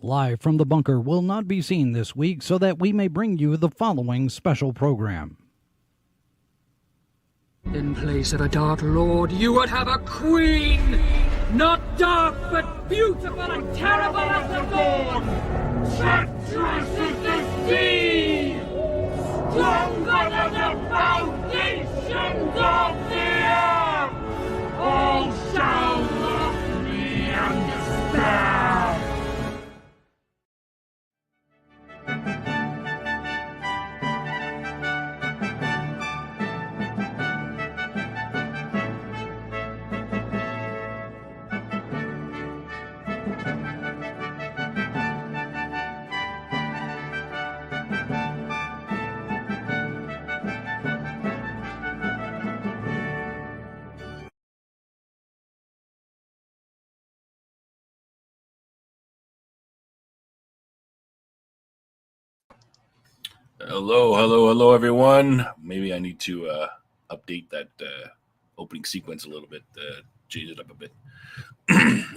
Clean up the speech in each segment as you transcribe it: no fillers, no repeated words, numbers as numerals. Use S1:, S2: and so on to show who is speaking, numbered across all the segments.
S1: live from the bunker will not be seen this week so that we may bring you the following special program.
S2: In place of a Dark Lord, you would have a queen! Not dark, but beautiful and terrible as the dawn! Treacherous as the sea! Stronger than the foundations of the earth! All shall love me and despair!
S3: Hello, everyone. Maybe I need to update that opening sequence a little bit, change it up a bit.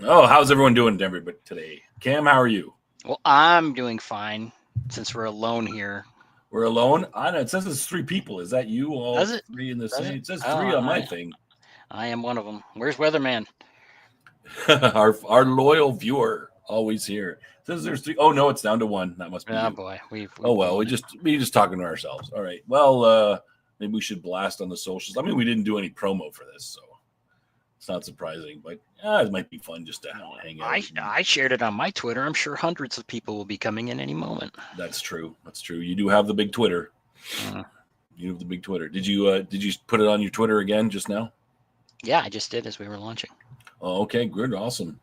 S3: Oh, how's everyone doing, Denver? But today, Cam, how are you?
S4: Well, I'm doing fine since we're alone here.
S3: We're alone. I know it says it's 3 people. Is that you? All
S4: Does it?
S3: three in the same? It says 3
S4: Oh,
S3: on my thing.
S4: I am one of them. Where's Weatherman?
S3: our loyal viewer, always here. It says there's 3. Oh no, it's down to 1. That must be.
S4: Oh
S3: you.
S4: boy,
S3: we just talking to ourselves. All right. Well, maybe we should blast on the socials. I mean, we didn't do any promo for this, so it's not surprising. But it might be fun just to hang out.
S4: I shared it on my Twitter. I'm sure hundreds of people will be coming in any moment.
S3: That's true. You do have the big Twitter. You have the big Twitter. Did you put it on your Twitter again just now?
S4: Yeah, I just did as we were launching.
S3: Oh, okay, good, awesome.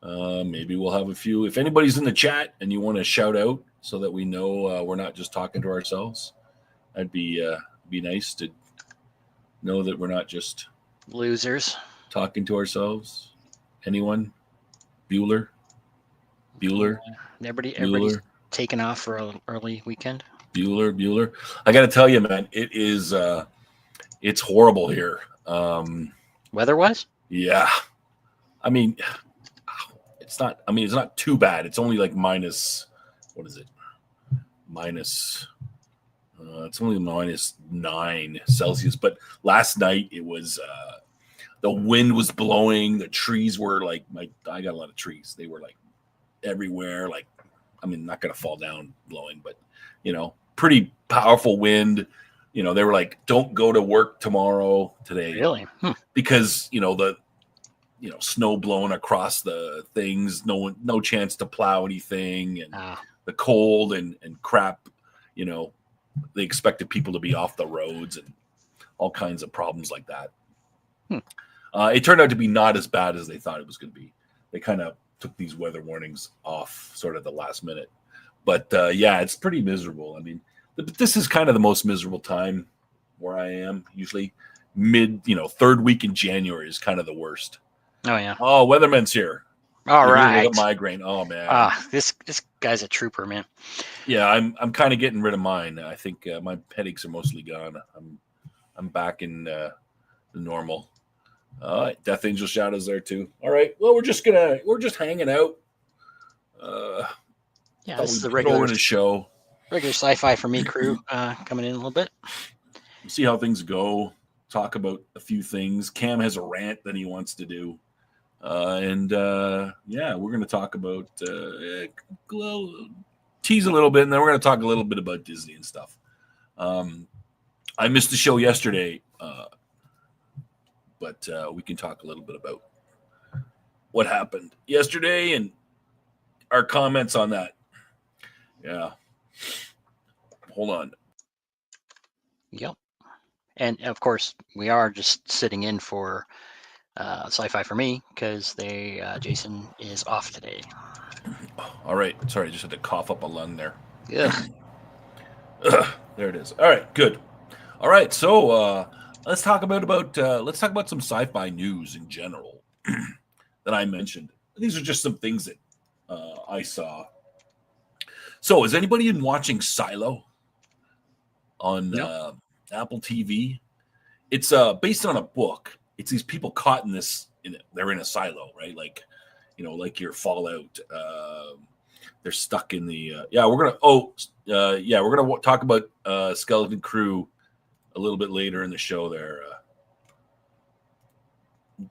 S3: Maybe we'll have a few. If anybody's in the chat and you want to shout out so that we know we're not just talking to ourselves, that'd be nice to know that we're not just
S4: losers
S3: talking to ourselves. Anyone? Bueller?
S4: Everybody's taking off for an early weekend.
S3: Bueller. I got to tell you, man, it is it's horrible here.
S4: Weather-wise?
S3: Yeah. I mean, it's not too bad. It's only like minus, what is it? It's only -9 Celsius. But last night it was, the wind was blowing. The trees were like, I got a lot of trees. They were like everywhere. Like, I mean, not going to fall down blowing, but, pretty powerful wind. They were like, don't go to work today.
S4: Really?
S3: Because, the snow blowing across the things, no chance to plow anything, and the cold and crap, they expected people to be off the roads and all kinds of problems like that. It turned out to be not as bad as they thought it was going to be. They kind of took these weather warnings off sort of the last minute. But yeah, it's pretty miserable. I mean, this is kind of the most miserable time where I am. Usually third week in January is kind of the worst.
S4: Oh yeah.
S3: Oh, Weatherman's here.
S4: All right.
S3: Migraine. Oh man.
S4: This guy's a trooper, man.
S3: Yeah, I'm kind of getting rid of mine. I think my headaches are mostly gone. I'm back in the normal. Death Angel Shadow's there too. All right. Well, we're just hanging out.
S4: Yeah, this is the regular
S3: show.
S4: Regular sci-fi for me crew coming in a little bit.
S3: We'll see how things go. Talk about a few things. Cam has a rant that he wants to do. Yeah, we're going to talk about tease a little bit, and then we're going to talk a little bit about Disney and stuff. I missed the show yesterday, but we can talk a little bit about what happened yesterday and our comments on that. Yeah. Hold on.
S4: Yep. And of course, we are just sitting in for sci-fi for me because Jason is off today.
S3: All right. Sorry, I just had to cough up a lung there.
S4: Yeah.
S3: There it is. All right. Good. All right. So let's talk about some sci-fi news in general that I mentioned. These are just some things that I saw. So, is anybody been watching Silo on Apple TV? It's based on a book. It's these people caught in this. They're in a silo, right? Like, like your Fallout they're stuck in the we're gonna talk about Skeleton Crew a little bit later in the show there.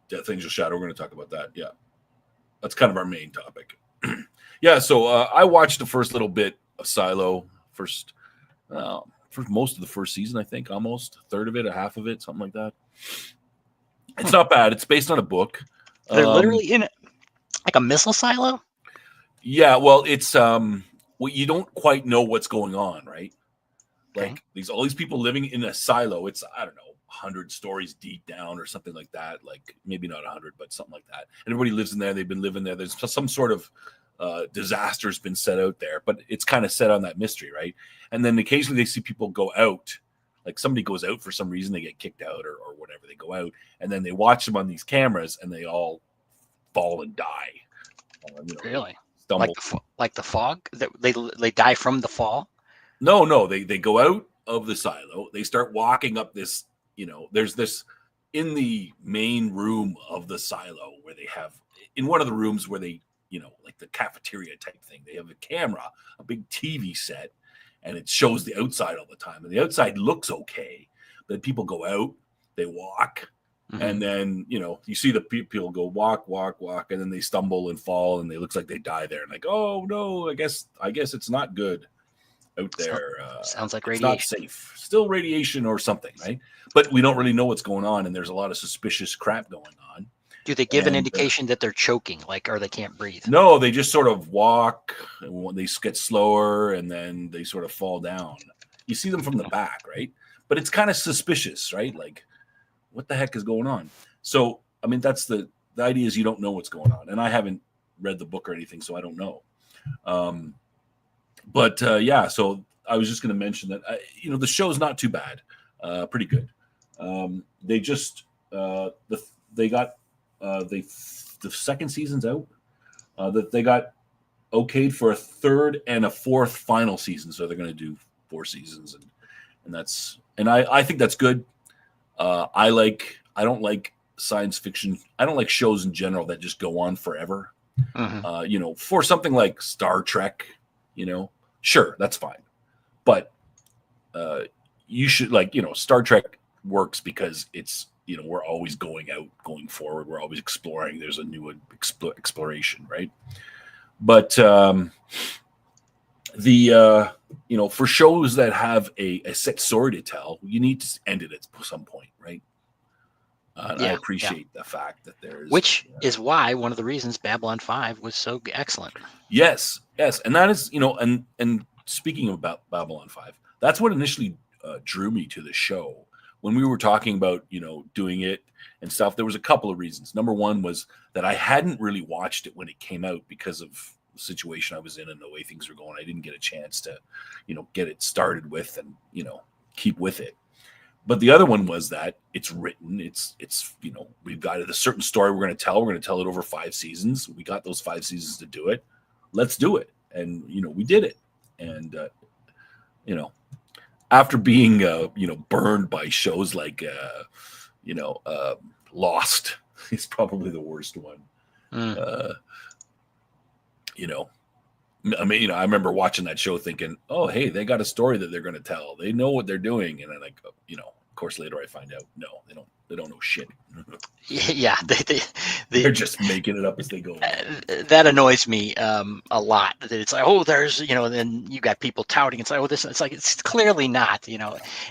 S3: Death Angel Shadow, we're going to talk about that. Yeah, that's kind of our main topic. So I watched the first little bit of Silo for most of the first season, I think, almost a third of it, a half of it, something like that. It's not bad. It's based on a book.
S4: They're literally in it, like a missile silo.
S3: Yeah, well, it's you don't quite know what's going on, right? Like all these people living in a silo. It's, I don't know, 100 stories deep down or something like that. Like maybe not 100, but something like that. And everybody lives in there. They've been living there. There's some sort of disaster has been set out there, but it's kind of set on that mystery, right? And then occasionally they see people go out. Like somebody goes out for some reason, they get kicked out or whatever. They go out and then they watch them on these cameras and they all fall and die.
S4: Really?
S3: Stumble.
S4: Like the fog? They die from the fall?
S3: No. They go out of the silo. They start walking up this, there's this in the main room of the silo where they have, in one of the rooms where they, like the cafeteria type thing, they have a camera, a big TV set, and it shows the outside all the time. And the outside looks okay. But people go out, they walk, and then, you see the people go walk, and then they stumble and fall, and it looks like they die there. And like, oh no, I guess it's not good out there.
S4: Sounds like
S3: it's
S4: radiation.
S3: not safe. Still radiation or something, right? But we don't really know what's going on, and there's a lot of suspicious crap going on.
S4: Do they give an indication that they're choking, or they can't breathe?
S3: No, they just sort of walk, and they get slower, and then they sort of fall down. You see them from the back, right? But it's kind of suspicious, right? Like, what the heck is going on? So, I mean, that's the idea is you don't know what's going on. And I haven't read the book or anything, so I don't know. So I was just going to mention that, the show's not too bad. Pretty good. They just, the second season's out, that they got okayed for a third and a fourth final season. So they're going to do 4 seasons and I think that's good. I don't like science fiction. I don't like shows in general that just go on forever. For something like Star Trek, sure, that's fine. But you should Star Trek works because it's, we're always going forward. We're always exploring. There's a new exploration, right? But for shows that have a set story to tell, you need to end it at some point, right? I appreciate the fact that
S4: which is why one of the reasons Babylon 5 was so excellent.
S3: Yes, and that is, and speaking about Babylon 5, that's what initially drew me to the show. When we were talking about, doing it and stuff, there was a couple of reasons. Number one was that I hadn't really watched it when it came out because of the situation I was in and the way things were going. I didn't get a chance to, get it started with and, keep with it. But the other one was that it's written, it's we've got a certain story we're going to tell. We're going to tell it over 5 seasons. We got those 5 seasons to do it. Let's do it. And, we did it. And, after being, burned by shows like, Lost is probably the worst one. I remember watching that show thinking, oh, hey, they got a story that they're going to tell. They know what they're doing. And then of course, later I find out, no, they don't know shit.
S4: Yeah.
S3: They're just making it up as they go.
S4: That annoys me a lot. It's like, oh, there's, then you got people touting. It's like, oh, this, it's like, it's clearly not,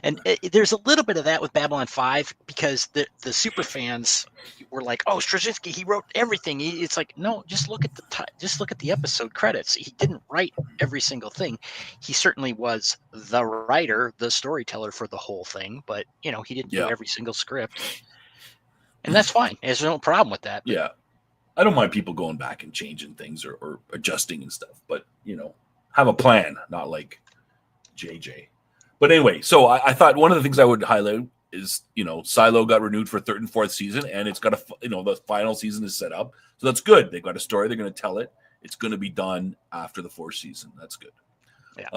S4: and there's a little bit of that with Babylon 5 because the super fans were like, oh, Straczynski, he wrote everything. It's like, no, just look at the episode credits. He didn't write every single thing. He certainly was the writer, the storyteller for the whole thing, but he didn't do every single script. And that's fine. There's no problem with that.
S3: Yeah. I don't mind people going back and changing things or adjusting and stuff, but, have a plan, not like JJ. But anyway, so I thought one of the things I would highlight is, Silo got renewed for 3rd and 4th season, and it's got the final season is set up. So that's good. They've got a story. They're going to tell it. It's going to be done after the 4th season. That's good.
S4: Yeah.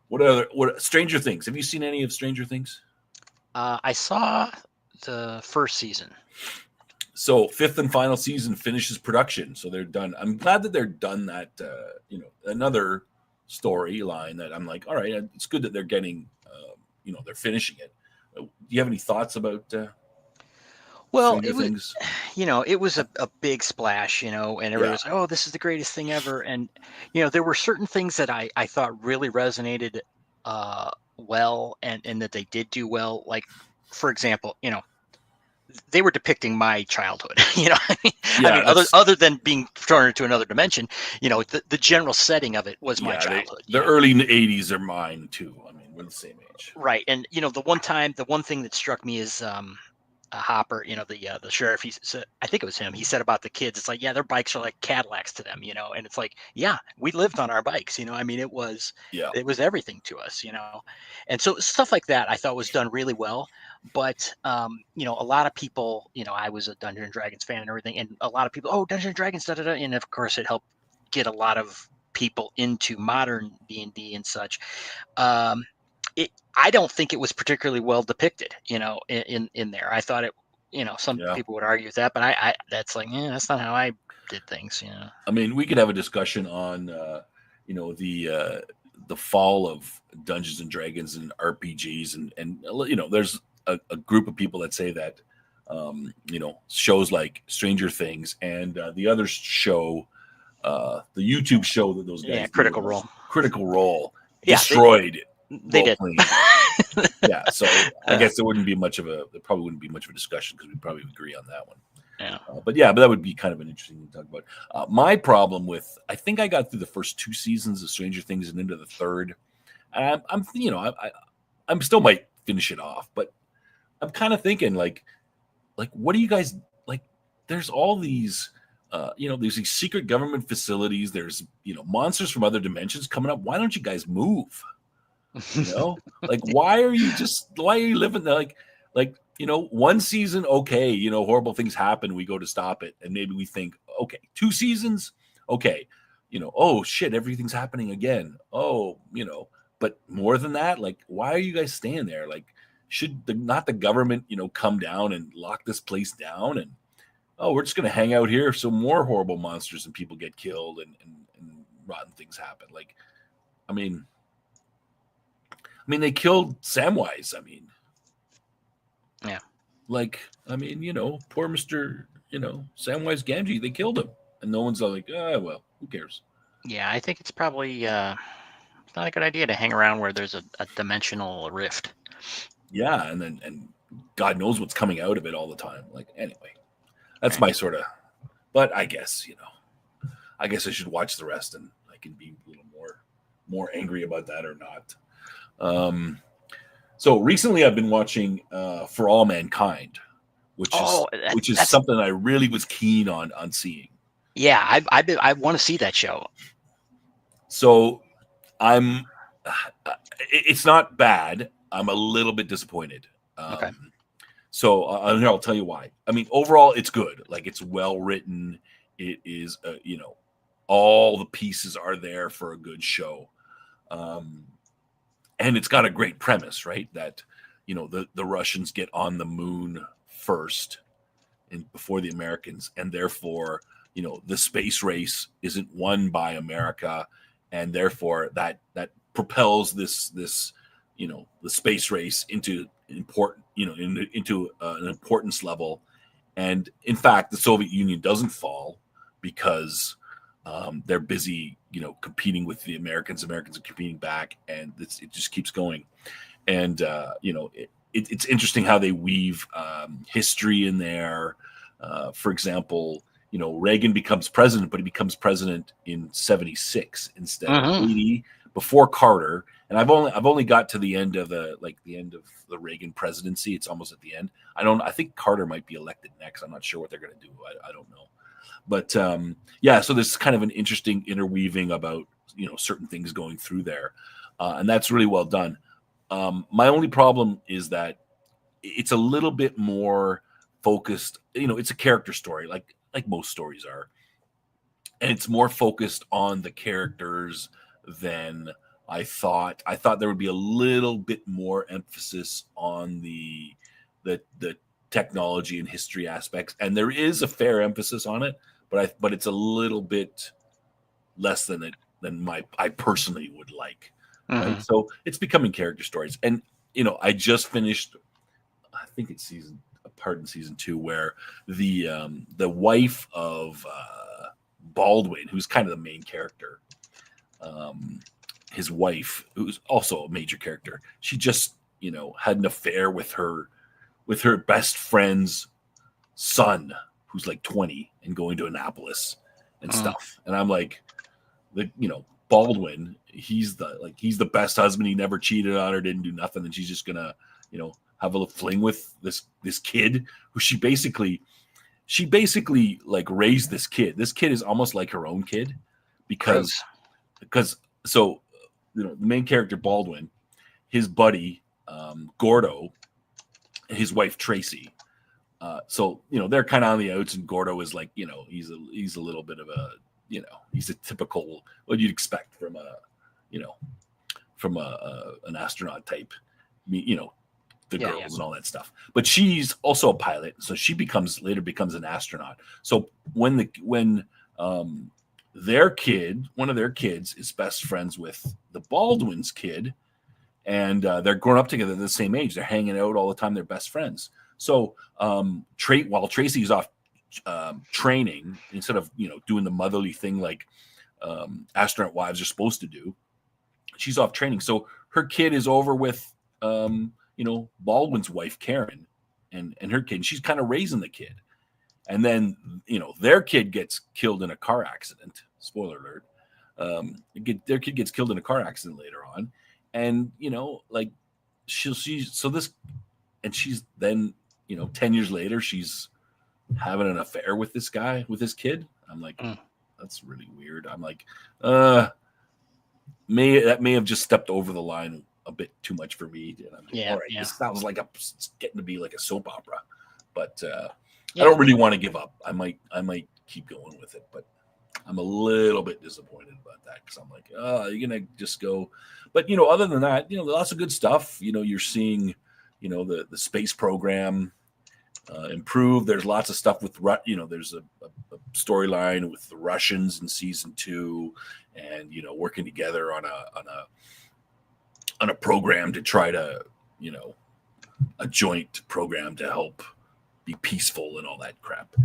S3: What Stranger Things? Have you seen any of Stranger Things?
S4: I saw the first season.
S3: So 5th and final season finishes production. So they're done. I'm glad that they're done that. Another storyline that I'm like, all right, it's good that they're getting, they're finishing it. Do you have any thoughts about?
S4: Well,
S3: Stranger Things?
S4: It was a big splash, and everybody was like, oh, this is the greatest thing ever. And, there were certain things that I thought really resonated well and that they did do well. Like, for example, they were depicting my childhood, other than being thrown into another dimension, the general setting of it was my childhood.
S3: The early 80s are mine too. I mean, we're the same age.
S4: Right. And, the one thing that struck me is, Hopper, the sheriff, he said, I think it was him. He said about the kids, it's like, yeah, their bikes are like Cadillacs to them, and it's like, yeah, we lived on our bikes, I mean, it was everything to us, and so stuff like that I thought was done really well. But a lot of people, I was a Dungeons and Dragons fan and everything, and a lot of people, oh, Dungeons and Dragons, da da da, and of course it helped get a lot of people into modern D&D and such. I don't think it was particularly well depicted, in there. I thought it, some people would argue with that, but I that's like, that's not how I did things,
S3: I mean, we could have a discussion on, the fall of Dungeons and Dragons and RPGs, and there's a group of people that say that, shows like Stranger Things and the other show, the YouTube show that those guys
S4: Critical Role
S3: destroyed.
S4: They did.
S3: Yeah, so I guess there probably wouldn't be much of a discussion because we probably agree on that one.
S4: Yeah.
S3: But that would be kind of an interesting thing to talk about. My problem with, I think I got through the first 2 seasons of Stranger Things and into the third. And I'm still might finish it off, but I'm kind of thinking like, what do you guys like? There's all these, there's these secret government facilities. There's, monsters from other dimensions coming up. Why don't you guys move? Like, why are you living there? Like, one season, okay, horrible things happen. We go to stop it. And maybe we think, okay, 2 seasons. Okay. Oh shit, everything's happening again. Oh, but more than that, like, why are you guys staying there? Like, should not the government, come down and lock this place down? And, oh, we're just going to hang out here. So more horrible monsters and people get killed and rotten things happen. Like, I mean, they killed Samwise. I mean,
S4: yeah.
S3: Like, I mean, poor Mr. Samwise Gamgee, they killed him. And no one's like, well, who cares?
S4: Yeah, I think it's probably it's not a good idea to hang around where there's a dimensional rift.
S3: Yeah, and God knows what's coming out of it all the time. Like, anyway, that's my sort of, but I guess, I should watch the rest and I can be a little more angry about that or not. So recently I've been watching For All Mankind, which is something I really was keen on seeing.
S4: Yeah, I want to see that show.
S3: So it's not bad. I'm a little bit disappointed.
S4: Okay.
S3: So I'll tell you why. I mean, overall, it's good. Like, it's well written. It is, all the pieces are there for a good show. And it's got a great premise, right? That, the Russians get on the moon first and before the Americans. And therefore, the space race isn't won by America. And therefore that propels this, the space race into important, into an importance level. And in fact, the Soviet Union doesn't fall because they're busy, competing with the Americans. Americans are competing back, and it just keeps going. And it's interesting how they weave history in there. For example, Reagan becomes president, but he becomes president in 1976 instead of 1980, before Carter. And I've only got to the end of the Reagan presidency. It's almost at the end. I think Carter might be elected next. I'm not sure what they're going to do. I don't know. But so there's kind of an interesting interweaving about, certain things going through there. And that's really well done. My only problem is that it's a little bit more focused. It's a character story, like most stories are. And it's more focused on the characters than I thought. I thought there would be a little bit more emphasis on the technology and history aspects, and there is a fair emphasis on it, but it's a little bit less than I personally would like.
S4: Mhm.
S3: Right? So it's becoming character stories, and I just finished, I think it's season 2, where the wife of Baldwin, who's kind of the main character, his wife, who's also a major character, she just had an affair with her best friend's son, who's like 20 and going to Annapolis and stuff. And I'm like, Baldwin, he's the best husband. He never cheated on her, didn't do nothing, and she's just gonna have a fling with this kid who she basically like raised this kid. This kid is almost like her own kid because so the main character Baldwin, his buddy Gordo, his wife Tracy. So they're kind of on the outs, and Gordo is like he's a little bit of a he's a typical what you'd expect from an astronaut type, the girls and all that stuff. But she's also a pilot, so she later becomes an astronaut. So when one of their kids is best friends with the Baldwin's kid, and they're growing up together, the same age, they're hanging out all the time, they're best friends. So while Tracy's off training, instead of doing the motherly thing like astronaut wives are supposed to do, she's off training. So her kid is over with Baldwin's wife Karen and her kid, and she's kind of raising the kid. And then their kid gets killed in a car accident. Spoiler alert. Their kid gets killed in a car accident later on, and like she's then 10 years later she's having an affair with this guy, with this kid. I'm like, that's really weird. I'm like, that may have just stepped over the line a bit too much for me. And I'm like, all right, this sounds like it's getting to be like a soap opera, but I don't really want to give up. I might keep going with it, but I'm a little bit disappointed about that because I'm like, you're gonna just go. But other than that, lots of good stuff. You're seeing, the space program improve. There's lots of stuff with there's a storyline with the Russians in season 2, and working together on a program to try to a joint program to help be peaceful and all that crap.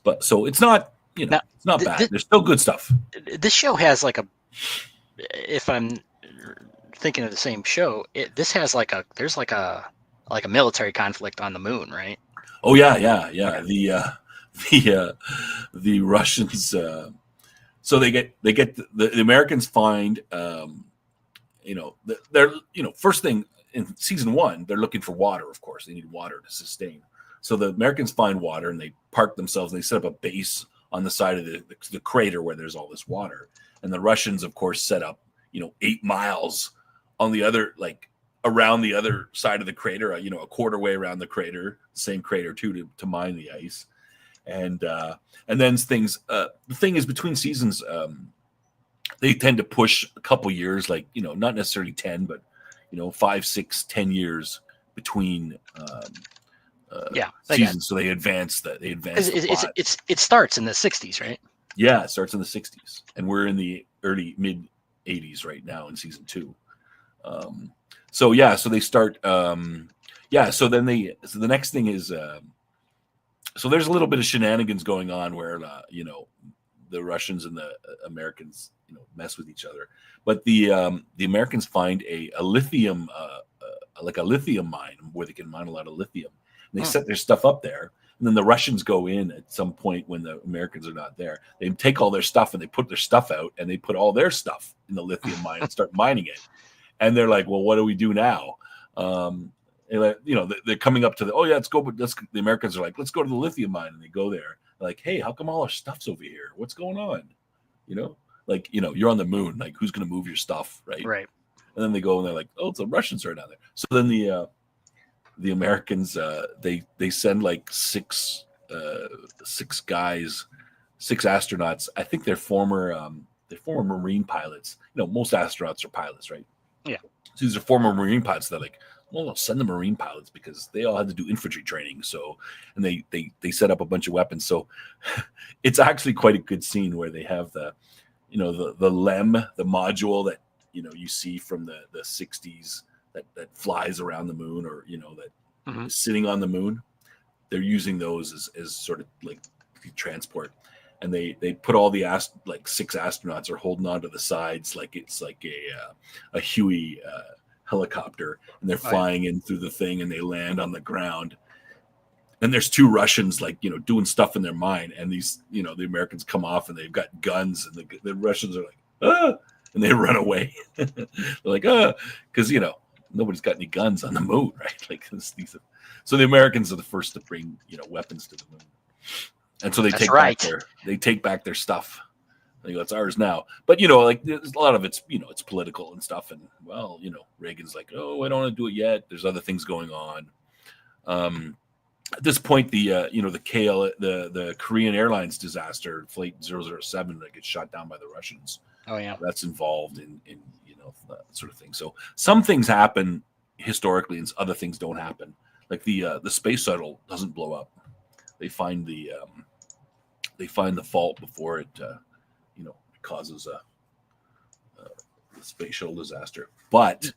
S3: But so it's not it's not bad. There's still good stuff.
S4: This show has if I'm thinking of the same show, this has there's a military conflict on the moon, right?
S3: Oh yeah. The Russians. So they get the Americans find. They're first thing in season 1, they're looking for water. Of course, they need water to sustain. So the Americans find water, and they park themselves, and they set up a base on the side of the crater where there's all this water. And the Russians, of course, set up 8 miles on the other, around the other side of the crater, a quarter way around the crater, same crater too, to mine the ice. And then things. The thing is, between seasons, they tend to push a couple years, not necessarily 10, but 5, 6, 10 years between seasons. So they advance that.
S4: It starts in the 60s, right?
S3: Yeah, it starts in the 60s, and we're in the mid 80s right now in season 2. So they start. So the next thing is. So there's a little bit of shenanigans going on where the Russians and the Americans mess with each other, but the Americans find a lithium a lithium mine where they can mine a lot of lithium, and they set their stuff up there. And then the Russians go in at some point when the Americans are not there. They take all their stuff and they put their stuff out, and they put all their stuff in the lithium mine and start mining it. And they're like, well, what do we do now? They're coming up to let's go. But the Americans are like, let's go to the lithium mine. And they go there. They're like, hey, how come all our stuff's over here? What's going on? You're on the moon. Like, who's going to move your stuff? Right.
S4: Right.
S3: And then they go and they're like, oh, it's the Russians are down there. So then the Americans, they send 6 guys, 6 astronauts. I think they're former Marine pilots. Most astronauts are pilots, right?
S4: Yeah.
S3: So these are former Marine pilots that well, they'll send the Marine pilots because they all had to do infantry training. So, and they set up a bunch of weapons. So it's actually quite a good scene where they have the LEM, the module that, you see from the 60s that flies around the moon, or, that is sitting on the moon. They're using those as sort of like transport. And they put all the 6 astronauts are holding onto the sides like it's like a Huey helicopter, and they're flying in through the thing, and they land on the ground. And there's 2 Russians doing stuff in their mind, and these the Americans come off and they've got guns, and the Russians are like, ah, and they run away. They're like, because nobody's got any guns on the moon, right? Like so the Americans are the first to bring weapons to the moon, and so they take back their stuff. They go, it's ours now. But there's a lot of it's it's political and stuff, and Reagan's like, oh, I don't want to do it yet. There's other things going on. At this point, the Korean Airlines disaster, Flight 007, that gets shot down by the Russians.
S4: Oh yeah,
S3: that's involved in that sort of thing. So some things happen historically, and other things don't happen. Like the space shuttle doesn't blow up. They find the fault before it causes a space shuttle disaster. But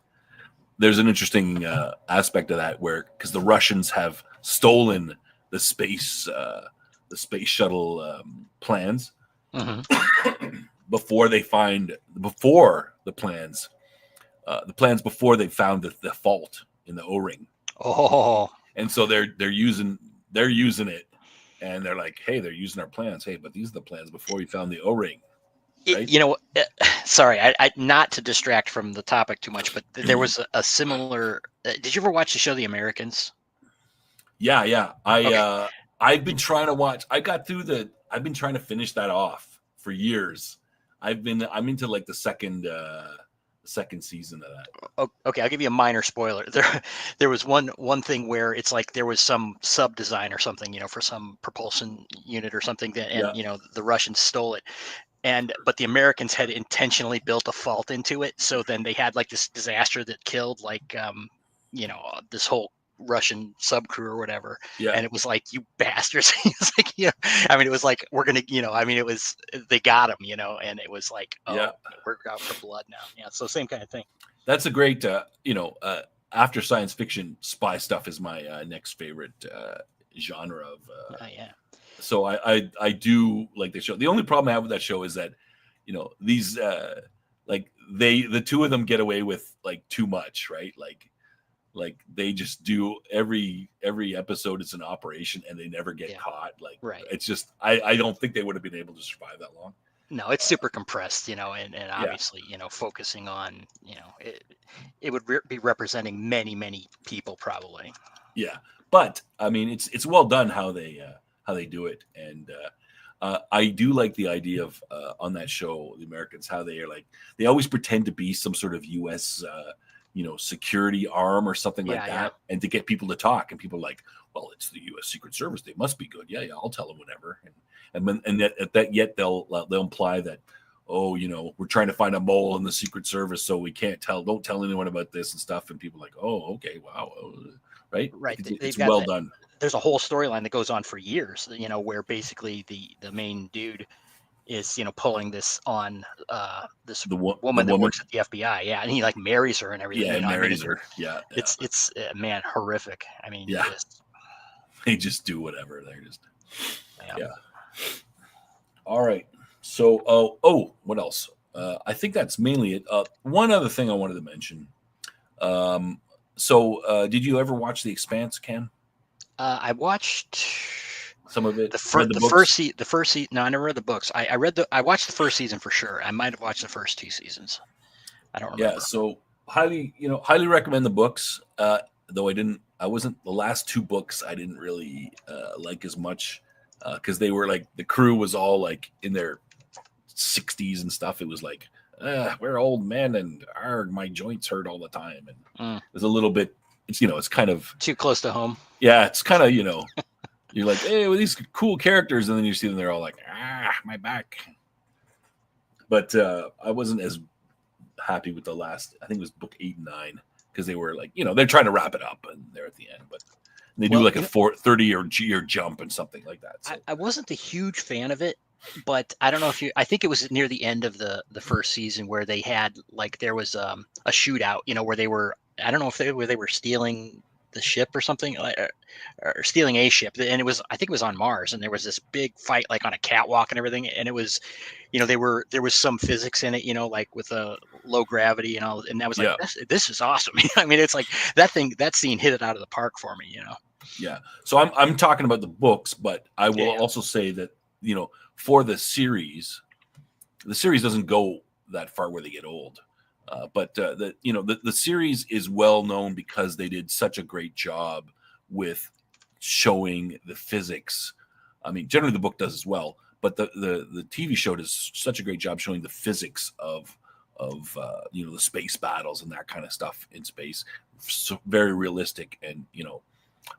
S3: there's an interesting aspect of that because the Russians have stolen the space shuttle plans before they found the fault in the O-ring.
S4: Oh,
S3: and so they're using it, and they're like, hey, they're using our plans. Hey, but these are the plans before we found the O-ring. Right?
S4: Sorry, I not to distract from the topic too much, but there was a similar. Did you ever watch the show The Americans?
S3: Yeah. I've been trying to watch. I've been trying to finish that off for years. I'm into like the second season of that.
S4: Okay, I'll give you a minor spoiler. There was one thing where it's like there was some sub design or something, for some propulsion unit or something, and the Russians stole it. But the Americans had intentionally built a fault into it. So then they had like this disaster that killed this whole Russian sub crew or whatever.
S3: Yeah.
S4: And it was like, you bastards. It's like, it was like, we're going to, they got him, and it was like, we're out for blood now. Yeah. So same kind of thing. That's
S3: a great, after science fiction, spy stuff is my next favorite genre of, So I do like the show. The only problem I have with that show is that, these the 2 of them get away with like too much, right? Like they just do every episode it's an operation, and they never get caught. Like, right. It's just I don't think they would have been able to survive that long.
S4: No, it's super compressed, and obviously, focusing on, it would be representing many people probably.
S3: Yeah, but I mean, it's well done how they do it, and I do like the idea of on that show, The Americans, how they are like they always pretend to be some sort of U.S. Security arm or something like that, and to get people to talk, and people are like, well, it's the U.S. Secret Service, they must be good. Yeah, I'll tell them whatever, yet they'll imply that, we're trying to find a mole in the Secret Service, so we can't don't tell anyone about this and stuff, and people are like, oh, okay, wow, right. It's well done.
S4: There's a whole storyline that goes on for years, where basically the main dude is, pulling this on this woman that works at the FBI. Yeah. And he like marries her and everything.
S3: Yeah, marries her. Yeah.
S4: It's man, horrific. I mean,
S3: they just do whatever. They're just, All right. So, what else? I think that's mainly it. One other thing I wanted to mention. Did you ever watch The Expanse, Ken?
S4: I watched
S3: some of it.
S4: The first season. No, I never read the books. I watched the first season for sure. I might have watched the first 2 seasons. I don't remember.
S3: Yeah, so highly recommend the books. Though the last 2 books I didn't really like as much because they were like the crew was all like in their 60s and stuff. It was like we're old men and my joints hurt all the time, and it was a little bit. It's kind of
S4: too close to home.
S3: Yeah, it's kind of you're like, hey, well, these cool characters, and then you see them, they're all like, my back. But I wasn't as happy with the last. I think it was book 8 and 9 because they were like, they're trying to wrap it up and they're at the end, but they do like a 30-year jump and something like that. So.
S4: I wasn't a huge fan of it, but I don't know if I think it was near the end of the first season where they had there was a shootout, where they were, I don't know if they were stealing the ship or something, or stealing a ship, and I think it was on Mars, and there was this big fight like on a catwalk and everything, and it was, there was some physics in it, like with a low gravity and all, and I was like, this is awesome. I mean, it's like that scene hit it out of the park for me,
S3: Yeah. So I'm talking about the books, but I will also say that, for the series doesn't go that far where they get old. But the series is well known because they did such a great job with showing the physics. I mean, generally the book does as well, but the TV show does such a great job showing the physics of the space battles and that kind of stuff in space. So very realistic and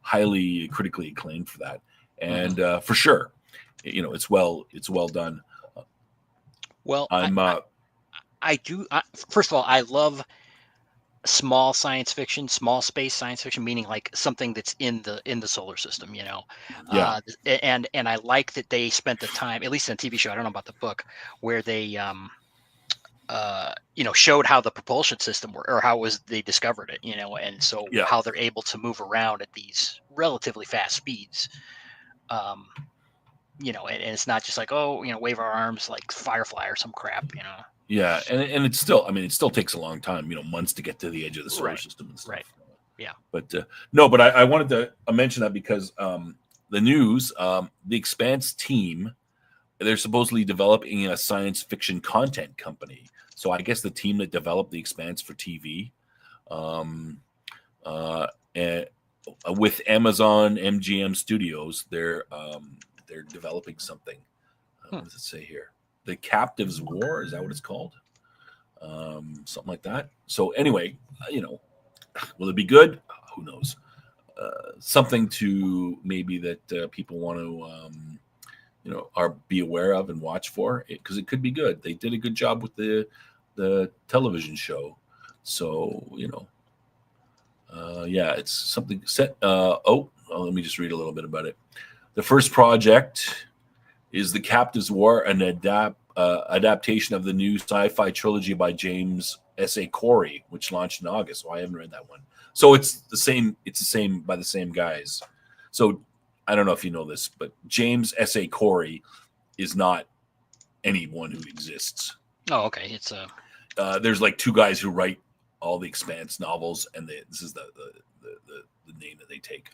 S3: highly critically acclaimed for that. And for sure, it's well done.
S4: Well, I do. First of all, I love small science fiction, small space science fiction, meaning like something that's in the solar system,
S3: Yeah.
S4: And I like that they spent the time, at least in a TV show, I don't know about the book, where they showed how the propulsion system worked, or how they discovered it, and so how they're able to move around at these relatively fast speeds. And it's not just like, wave our arms like Firefly or some crap,
S3: Yeah, and it's still, it still takes a long time, months to get to the edge of the solar system and stuff.
S4: Right. Yeah.
S3: But no, but I wanted to mention that because the news, the Expanse team, they're supposedly developing a science fiction content company. So I guess the team that developed the Expanse for TV, and with Amazon MGM Studios, they're developing something. What does it say here? The Captives War, is that what it's called? Something like that. So anyway, will it be good? Who knows? Something to maybe that people want to, be aware of and watch for, because it could be good. They did a good job with the television show. So, it's something set. Let me just read a little bit about it. The first project is The Captives War, an adaptation of the new sci-fi trilogy by James S.A. Corey, which launched in August. So I haven't read that one. So it's the same by the same guys. So I don't know if you know this, but James S.A. Corey is not anyone who exists.
S4: Oh, okay. It's
S3: there's like two guys who write all the Expanse novels, and this is the name that they take.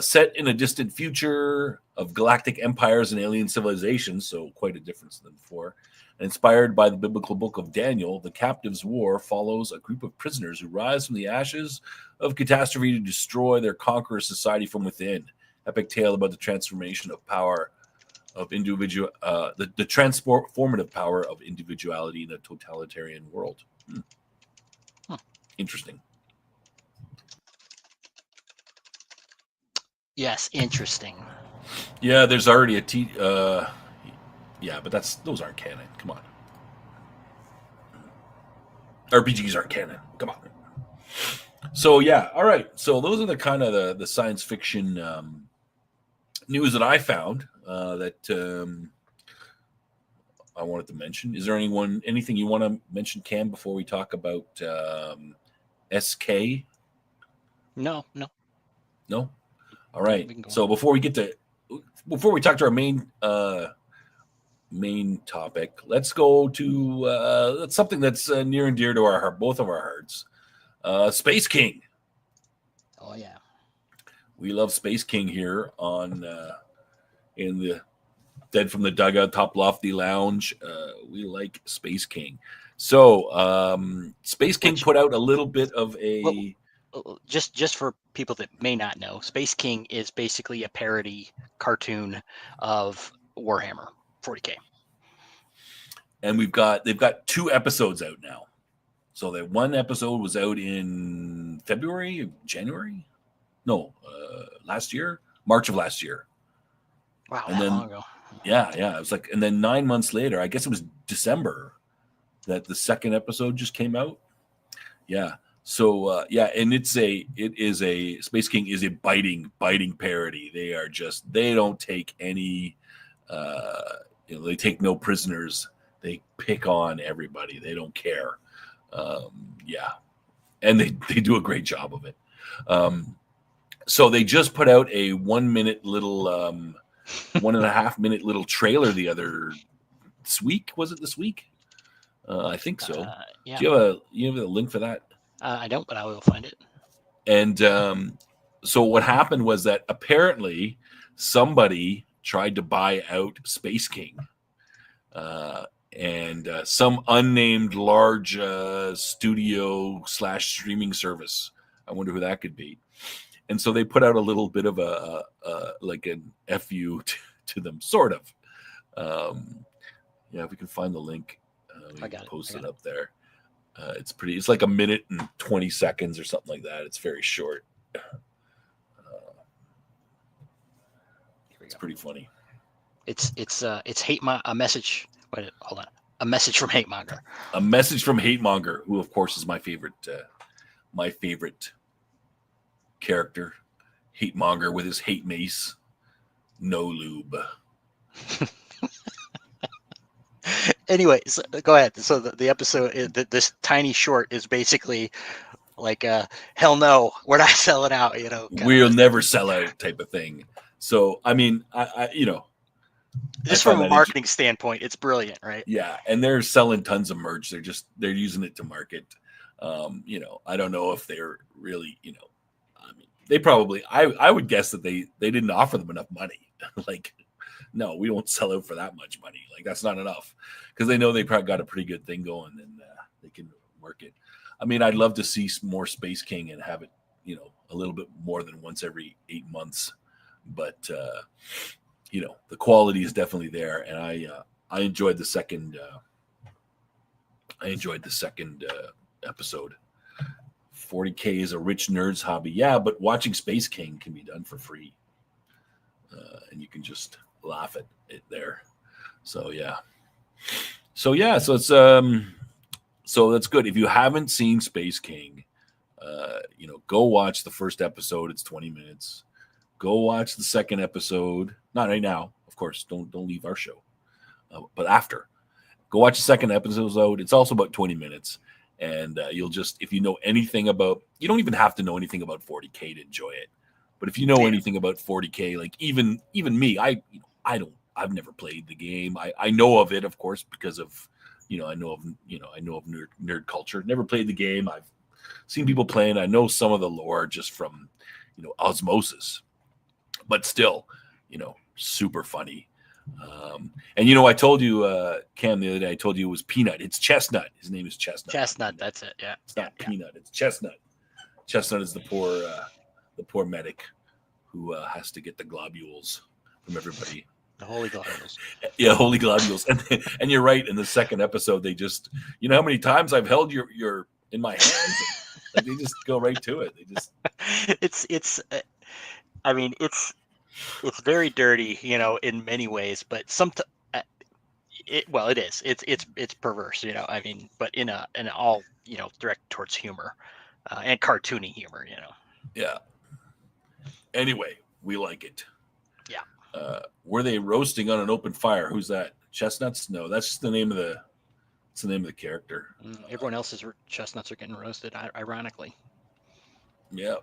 S3: Set in a distant future of galactic empires and alien civilizations, so quite a difference than before. Inspired by the biblical book of Daniel, The Captives War follows a group of prisoners who rise from the ashes of catastrophe to destroy their conqueror society from within. Epic tale about the transformation of power of individual, the transformative power of individuality in a totalitarian world. Interesting.
S4: Yes, interesting.
S3: Yeah, there's already but those aren't canon. Come on. RPGs aren't canon. Come on. So yeah, all right. So those are the kind of the science fiction news that I found that I wanted to mention. Is there anything you want to mention, Cam, before we talk about SK?
S4: No.
S3: No. All right. So before we talk to our main topic, let's go to something that's near and dear to both of our hearts. Space King.
S4: Oh yeah.
S3: We love Space King here on in the Dead from the Dugout Top Lofty Lounge. We like Space King. So Space King put out a little bit of a
S4: just for people that may not know, Space King is basically a parody cartoon of Warhammer 40K.
S3: And they've got 2 episodes out now. So that one episode was out in January? No, last year, March of last year.
S4: Wow,
S3: and then,
S4: long ago.
S3: Yeah. It was and then 9 months later, I guess it was December, that the second episode just came out. Yeah. So yeah, and it is a Space King is a biting parody. They don't take any they take no prisoners. They pick on everybody. They don't care. Yeah, and they do a great job of it. So they just put out a 1 minute little 1.5 minute little trailer this week. Was it this week? I think so.
S4: Yeah.
S3: Do you have a link for that?
S4: I don't, but I will find it.
S3: And so what happened was that apparently somebody tried to buy out Space King, and some unnamed large studio / streaming service. I wonder who that could be. And so they put out a little bit of a like an FU to them, sort of. Yeah, if we can find the link, we can post it up there. It's like 1 minute and 20 seconds or something like that. It's very short. It's pretty funny.
S4: It's a message. Wait, hold on. A message from Hatemonger.
S3: A message from Hatemonger, who of course is my favorite character. Hatemonger with his hate mace, no lube.
S4: Anyway, so, go ahead. So the episode, this tiny short, is basically like hell no, we're not selling out.
S3: We'll never sell out type of thing. So I mean, I
S4: just from a marketing standpoint, it's brilliant, right?
S3: Yeah, and they're selling tons of merch. They're using it to market. I don't know if they're really, I mean, they probably. I would guess that they didn't offer them enough money. Like, no, we won't sell out for that much money. Like, that's not enough, because they know they probably got a pretty good thing going, and they can work it. I mean, I'd love to see more Space King and have it, a little bit more than once every 8 months. But the quality is definitely there, and I enjoyed the second. Episode. 40K is a rich nerd's hobby, yeah, but watching Space King can be done for free, and you can just laugh at it there. So yeah, so it's so that's good. If you haven't seen Space King, go watch the first episode. It's 20 minutes. Go watch the second episode. Not right now, of course. Don't leave our show, but after. Go watch the second episode. It's also about 20 minutes. And you'll just, if you know anything about, you don't even have to know anything about 40K to enjoy it. But if you know anything about 40K, like even me, I've never played the game. I know of it, of course, because of, I know of nerd culture. Never played the game. I've seen people playing. I know some of the lore just from, osmosis. But still, super funny. And I told you, Cam, the other day, I told you it was Peanut. It's Chestnut. His name is Chestnut.
S4: Chestnut, that's it. Yeah.
S3: It's not Peanut. It's Chestnut. Chestnut is the poor medic who has to get the globules from everybody.
S4: The holy globules.
S3: Yeah, holy globules. And you're right. In the second episode, they just, how many times I've held your in my hands. Like, they just go right to it. They just.
S4: It's very dirty, in many ways, but sometimes it is. It's perverse, but in all, direct towards humor, and cartoony humor,
S3: Yeah. Anyway, we like it.
S4: Yeah.
S3: Were they roasting on an open fire? Who's that? Chestnuts? No, that's just the name of the character.
S4: Everyone else's chestnuts are getting roasted, ironically.
S3: Yeah.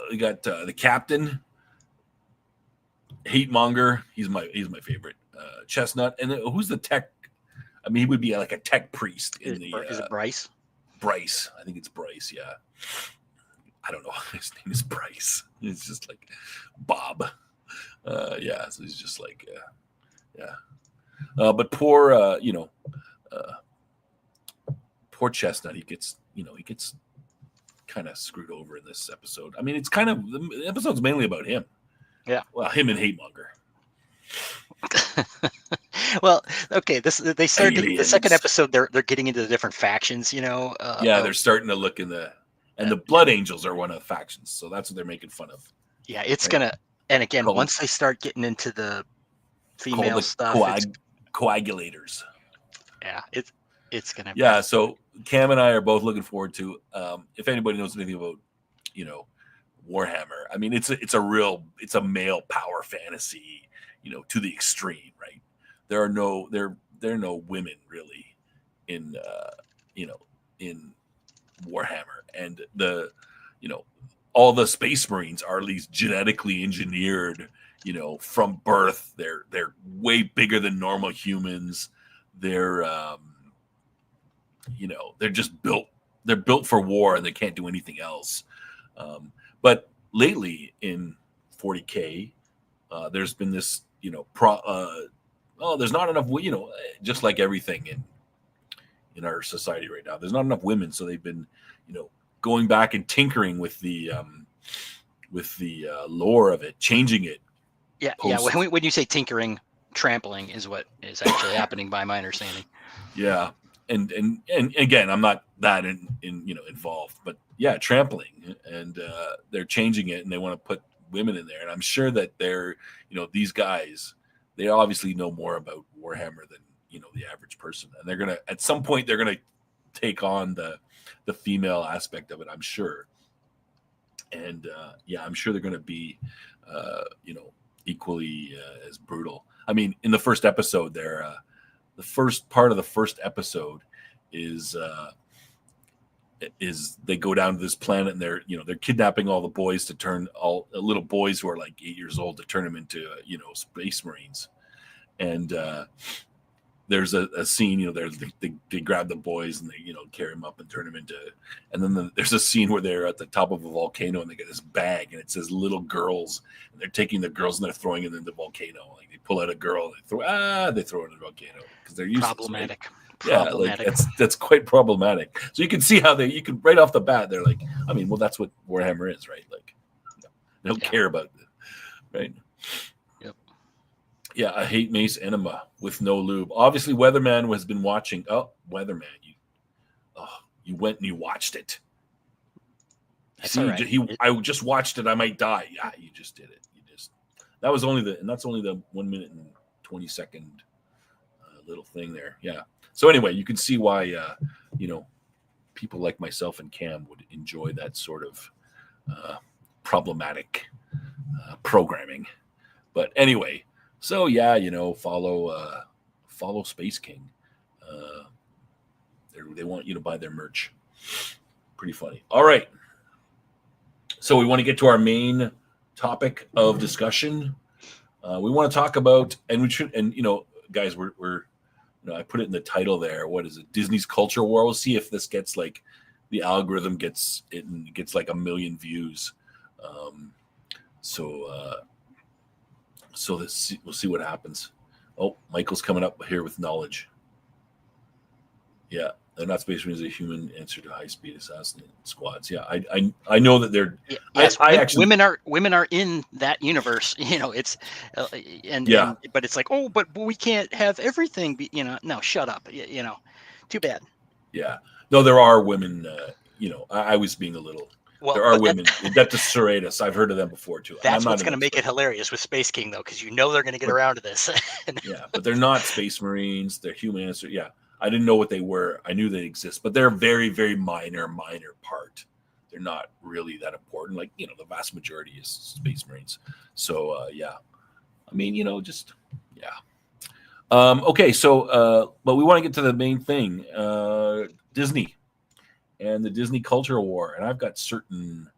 S3: We got the captain. Hatemonger, he's my favorite. Chestnut, and who's the tech? I mean, he would be like a tech priest in
S4: Is it Bryce?
S3: Bryce, I think it's Bryce. Yeah, I don't know. His name is Bryce. It's just like Bob. Yeah, so he's just like, yeah. But poor, poor Chestnut. He gets kind of screwed over in this episode. I mean, it's kind of the episode's mainly about him.
S4: Yeah.
S3: Well, him and Hatemonger.
S4: Well, okay. They started the second episode. They're getting into the different factions.
S3: They're starting to look the Blood Angels are one of the factions, so that's what they're making fun of.
S4: Yeah, it's gonna. And again, once they start getting into the female stuff,
S3: coagulators.
S4: Yeah, It's gonna.
S3: Yeah.
S4: Be...
S3: So Cam and I are both looking forward to. If anybody knows anything about, Warhammer, I mean, it's a male power fantasy, to the extreme, right? There are no women really in in Warhammer, and all the Space Marines are at least genetically engineered, from birth. They're way bigger than normal humans. They're they're just built. They're built for war, and they can't do anything else. But lately in 40K, there's been this, there's not enough, just like everything in our society right now, there's not enough women, so they've been, going back and tinkering with the lore of it, changing it.
S4: Yeah. When you say tinkering, trampling is what is actually happening, by my understanding.
S3: Yeah, and again, I'm not that involved, but yeah, trampling, and they're changing it, and they want to put women in there, and I'm sure that they're, these guys, they obviously know more about Warhammer than the average person, and they're gonna at some point they're gonna take on the female aspect of it, I'm sure, and I'm sure they're gonna be equally as brutal. I mean, in the first episode, the first part of the first episode is they go down to this planet, and they're kidnapping all the boys to turn all little boys who are like 8 years old to turn them into Space Marines, and there's a scene, they grab the boys and they carry them up and turn them into, and then there's a scene where they're at the top of a volcano and they get this bag and it says little girls, and they're taking the girls and they're throwing it in the volcano. Like they pull out a girl and they throw it in the volcano because they're useless.
S4: Problematic.
S3: Right? Yeah, like that's quite problematic. So you can see how you can right off the bat they're like, I mean, well, that's what Warhammer is, right? Like they don't care about it, right? Yeah, I hate Mace Enema with no lube. Obviously, Weatherman has been watching. Oh, Weatherman, you went and you watched it.
S4: That's
S3: See,
S4: all right.
S3: I just watched it. I might die. Yeah, you just did it. That's only the 1 minute and 20-second little thing there. Yeah. So anyway, you can see why people like myself and Cam would enjoy that sort of problematic programming. But anyway. So yeah, follow Space King. They want you to buy their merch. Pretty funny. All right. So we want to get to our main topic of discussion. We want to talk about, and we should, and guys, we're I put it in the title there. What is it? Disney's Culture War. We'll see if this gets like the algorithm gets like 1 million views. So we'll see what happens. Oh, Michael's coming up here with knowledge. Yeah, they're not Space Marines, a human answer to high-speed assassin squads. Yeah, I know that they're.
S4: Yes,
S3: actually,
S4: women are in that universe. It's but it's like, oh, but we can't have everything. No, shut up. Too bad.
S3: Yeah, no, there are women. I was being a little. Well, there are women. Adeptus Sororitas. I've heard of them before too.
S4: That's what's going to make it hilarious with Space King, though, because they're going to get around to this.
S3: Yeah, but they're not Space Marines. They're human answer. Yeah, I didn't know what they were. I knew they exist, but they're a very, very minor part. They're not really that important. Like the vast majority is Space Marines. So yeah, I mean just yeah. Okay, so but we want to get to the main thing. Disney. And the Disney Culture War, and I've got certain,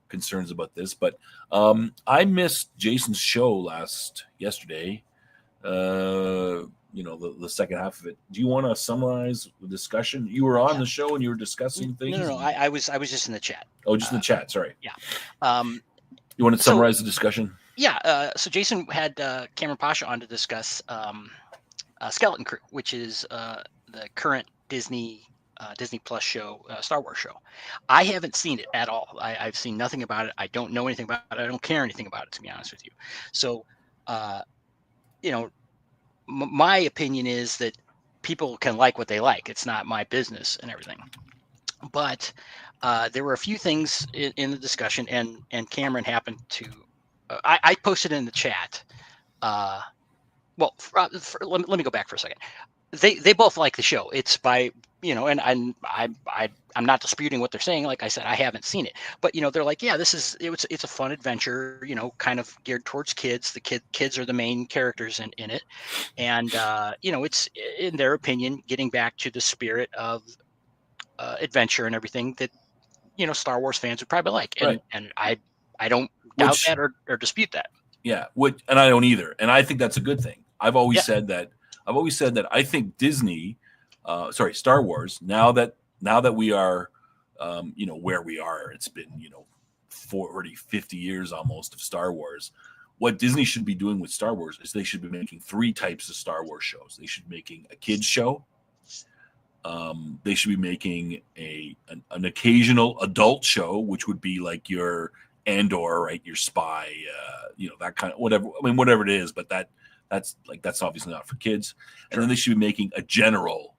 S3: concerns about this. But I missed Jason's show yesterday. The second half of it. Do you want to summarize the discussion? You were on the show and you were discussing things.
S4: No. I was just in the chat.
S3: Oh, just in the chat. Sorry.
S4: Yeah.
S3: You want to summarize the discussion?
S4: Yeah. So Jason had Cameron Pasha on to discuss Skeleton Crew, which is the current Disney Plus show, Star Wars show. I haven't seen it at all. I've seen nothing about it. I don't know anything about it. I don't care anything about it, to be honest with you. So, my opinion is that people can like what they like. It's not my business and everything. But there were a few things in the discussion, and Cameron happened to. I posted in the chat. Let me go back for a second. they both like the show. It's by, and I'm not disputing what they're saying. Like I said, I haven't seen it, but they're like, yeah, it's a fun adventure, kind of geared towards kids. The kids are the main characters in it, and it's, in their opinion, getting back to the spirit of adventure and everything that Star Wars fans would probably like, and I don't doubt that or dispute that.
S3: Yeah, and I don't either, and I think that's a good thing. I've always said that I think Disney, Star Wars, now that we are, where we are, it's been 40, 50 years almost of Star Wars. What Disney should be doing with Star Wars is they should be making 3 types of Star Wars shows. They should be making a kids show. They should be making an occasional adult show, which would be like your Andor, right? Your spy, that kind of whatever it is, but that's obviously not for kids. And then they should be making a general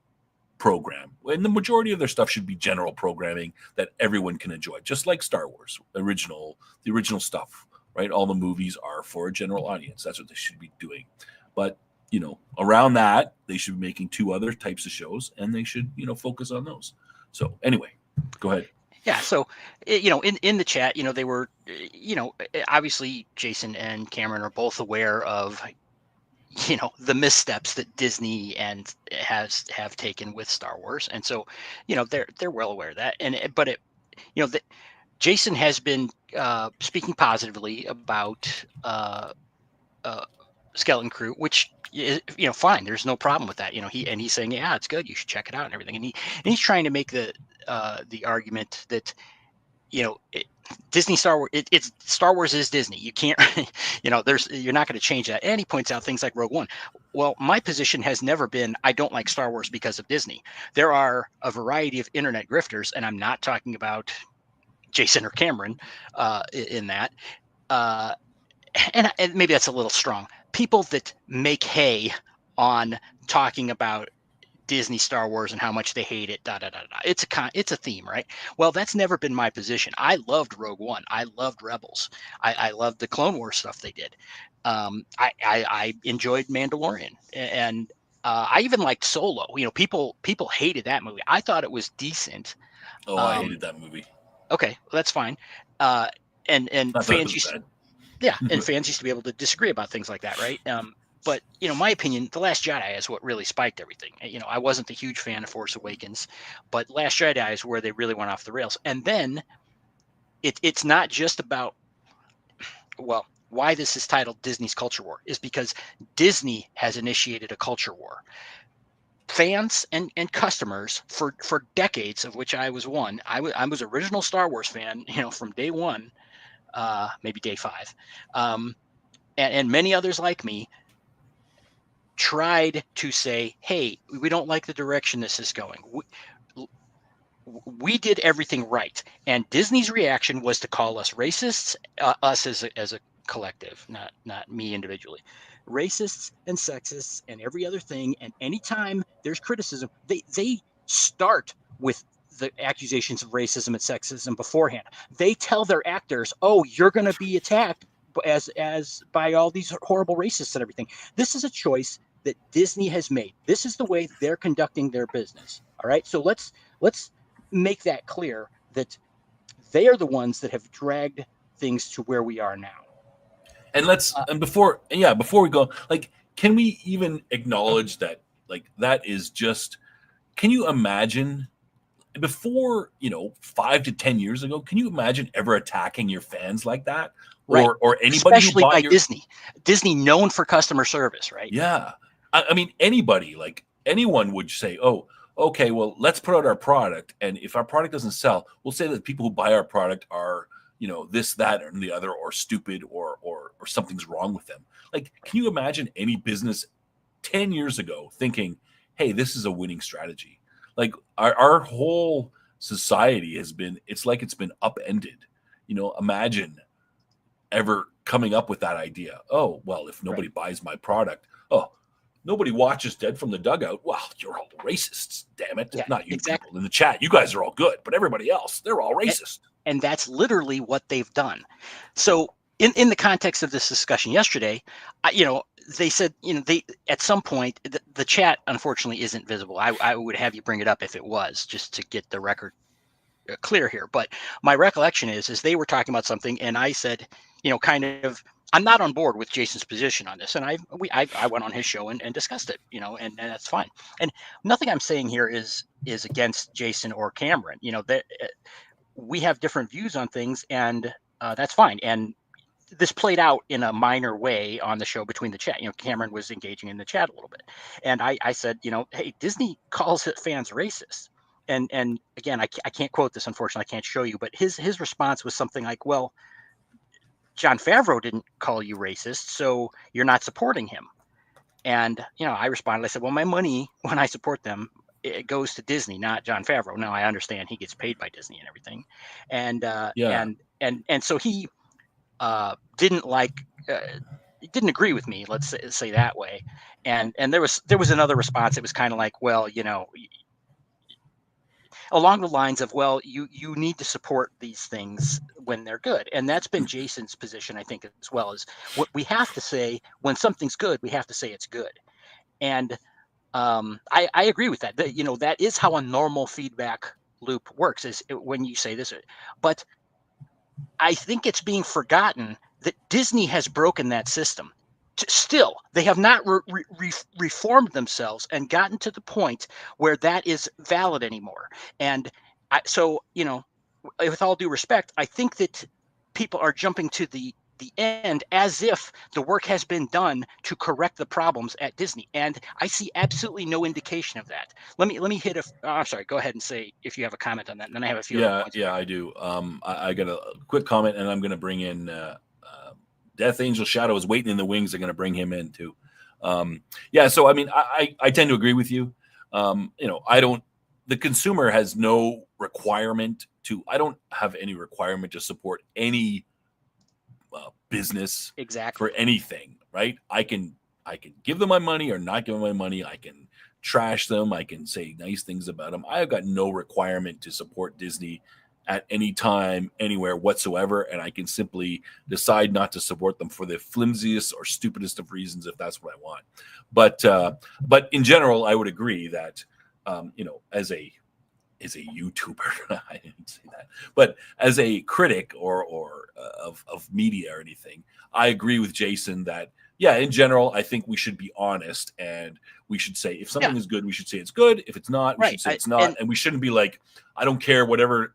S3: program. And the majority of their stuff should be general programming that everyone can enjoy, just like Star Wars, the original stuff, right? All the movies are for a general audience. That's what they should be doing. But around that, they should be making 2 other types of shows, and they should, focus on those. So anyway, go ahead.
S4: Yeah. So, in the chat, they were, obviously Jason and Cameron are both aware of, the missteps that Disney have taken with Star Wars. And so, they're well aware of that. Jason has been speaking positively about Skeleton Crew, which is, fine. There's no problem with that. He's saying, yeah, it's good. You should check it out and everything. And he's trying to make the argument that, Disney Star Wars, it's Star Wars is Disney. You can't, you're not going to change that. And he points out things like Rogue One. Well, my position has never been, I don't like Star Wars because of Disney. There are a variety of internet grifters, and I'm not talking about Jason or Cameron in that. And maybe that's a little strong. People that make hay on talking about Disney Star Wars and how much they hate it, It's a theme, right? Well, that's never been my position. I loved Rogue One. I loved Rebels. I loved the Clone Wars stuff they did. I enjoyed Mandalorian, and I even liked Solo. People hated that movie. I thought it was decent.
S3: Oh, I hated that movie.
S4: Okay, well, that's fine. And fans used to be able to disagree about things like that, right? But my opinion, The Last Jedi is what really spiked everything. I wasn't a huge fan of Force Awakens, but Last Jedi is where they really went off the rails. And then it's not just about, well, why this is titled Disney's Culture War is because Disney has initiated a culture war. Fans and customers for decades, of which I was one. I was original Star Wars fan, from day one, maybe day 5, and many others like me tried to say, hey, we don't like the direction this is going. We did everything right, and Disney's reaction was to call us racists, us as a collective, not me individually, racists and sexists and every other thing. And anytime there's criticism, they start with the accusations of racism and sexism beforehand. They tell their actors, oh, you're going to be attacked as by all these horrible racists and everything. This is a choice that Disney has made. This is the way they're conducting their business. All right. So let's make that clear that they are the ones that have dragged things to where we are now.
S3: And before we go, like, can we even acknowledge that, like, that is just, can you imagine before, 5 to 10 years ago, can you imagine ever attacking your fans like that?
S4: Right.
S3: Or anybody,
S4: especially by Disney known for customer service, right?
S3: Yeah. I mean, anyone would say, oh, okay, well, let's put out our product. And if our product doesn't sell, we'll say that the people who buy our product are, this, that, and the other, or stupid, or something's wrong with them. Like, can you imagine any business 10 years ago thinking, hey, this is a winning strategy? Like, our whole society it's been upended. Imagine ever coming up with that idea. Oh, well, if nobody buys my product, nobody watches Dead from the Dugout. Well, you're all racists, damn it. Yeah, not you people in the chat. You guys are all good, but everybody else, they're all racist.
S4: And that's literally what they've done. So in the context of this discussion yesterday, they said, they at some point the chat unfortunately isn't visible. I would have you bring it up if it was, just to get the record clear here. But my recollection is they were talking about something, and I said, kind of, I'm not on board with Jason's position on this, and I went on his show and discussed it, and that's fine. And nothing I'm saying here is against Jason or Cameron. That we have different views on things, and that's fine. And this played out in a minor way on the show between the chat. Cameron was engaging in the chat a little bit, and I said, hey, Disney calls fans racist. And again, I can't quote this, unfortunately, I can't show you, but his response was something like, well, Jon Favreau didn't call you racist, so you're not supporting him. And, I responded, I said, well, my money, when I support them, it goes to Disney, not Jon Favreau. Now, I understand he gets paid by Disney and everything. And, and so he didn't didn't agree with me, let's say that way. And there was another response. It was kind of like, well, along the lines of, well, you need to support these things when they're good. And that's been Jason's position, I think, as well, is what we have to say when something's good, we have to say it's good. And I agree with that. That is how a normal feedback loop works, is when you say this. But I think it's being forgotten that Disney has broken that system. Still, they have not reformed themselves and gotten to the point where that is valid anymore. And so, with all due respect, I think that people are jumping to the end as if the work has been done to correct the problems at Disney. And I see absolutely no indication of that. Let me hit I'm sorry, go ahead and say if you have a comment on that. And then I have a few.
S3: Yeah, I do. I got a quick comment, and I'm going to bring in Death Angel Shadow is waiting in the wings. They're going to bring him in too. So I mean, I tend to agree with you. The consumer has no requirement I don't have any requirement to support any business
S4: exactly
S3: for anything, right? I can give them my money or not give them my money. I can trash them. I can say nice things about them. I have got no requirement to support Disney at any time, anywhere whatsoever. And I can simply decide not to support them for the flimsiest or stupidest of reasons if that's what I want. But in general, I would agree that, as a YouTuber, I didn't say that, but as a critic or of media or anything, I agree with Jason that, yeah, in general, I think we should be honest, and we should say if something is good, we should say it's good. If it's not, we should say it's not. And we shouldn't be like, I don't care whatever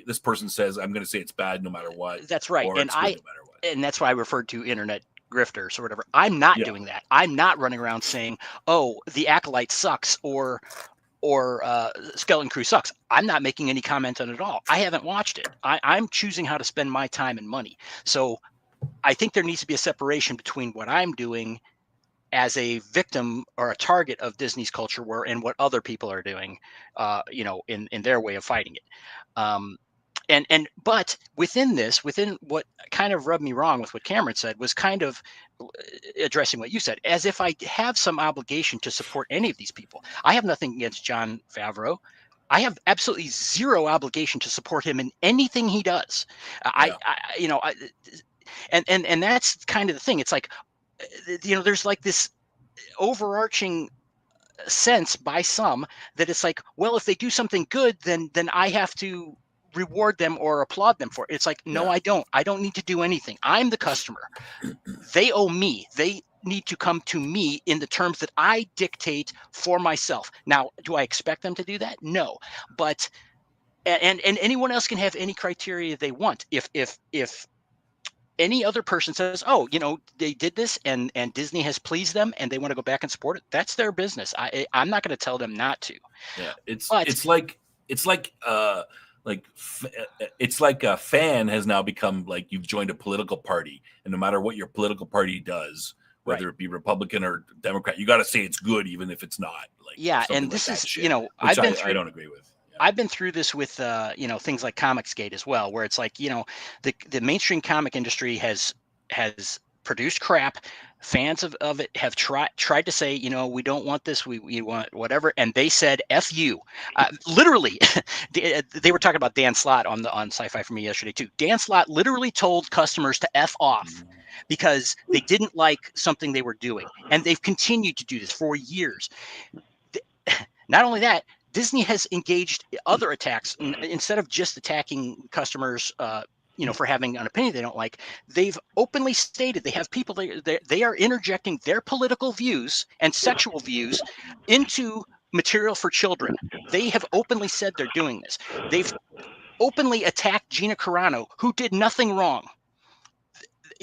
S3: this person says, I'm going to say it's bad no matter what.
S4: That's right.
S3: And no matter what.
S4: And that's why I referred to internet grifters or whatever. I'm not doing that. I'm not running around saying, oh, the Acolyte sucks or Skeleton Crew sucks. I'm not making any comment on it at all. I haven't watched it. I'm choosing how to spend my time and money. So I think there needs to be a separation between what I'm doing as a victim or a target of Disney's culture war and what other people are doing, in their way of fighting it. But within what kind of rubbed me wrong with what Cameron said was kind of addressing what you said, as if I have some obligation to support any of these people. I have nothing against Jon Favreau. I have absolutely zero obligation to support him in anything he does. And that's kind of the thing. It's like, there's like this overarching sense by some that it's like, well, if they do something good, then I have to reward them or applaud them for it. It's like, no, I don't need to do anything. I'm the customer. They owe me. They need to come to me in the terms that I dictate for myself. Now, do I expect them to do that? No, but and anyone else can have any criteria they want. If any other person says, oh, they did this and Disney has pleased them and they want to go back and support it, that's their business. I'm not going to tell them not to.
S3: Yeah, it's like a fan has now become like you've joined a political party, and no matter what your political party does, whether it be Republican or Democrat, you got to say it's good even if it's not.
S4: And this is
S3: shit,
S4: I
S3: don't agree with. Yeah.
S4: I've been through this with things like Comicsgate as well, where it's like the mainstream comic industry has produced crap. Fans of it have tried to say, we don't want this, we want whatever, and they said F you. Literally, they were talking about Dan Slott on Sci-Fi for Me yesterday too. Dan Slott literally told customers to F off. because they didn't like something they were doing, and they've continued to do this for years. Not only that, Disney has engaged other attacks instead of just attacking customers, for having an opinion they don't like. They've openly stated they have people they are interjecting their political views and sexual views into material for children. They have openly said they're doing this. They've openly attacked Gina Carano, who did nothing wrong.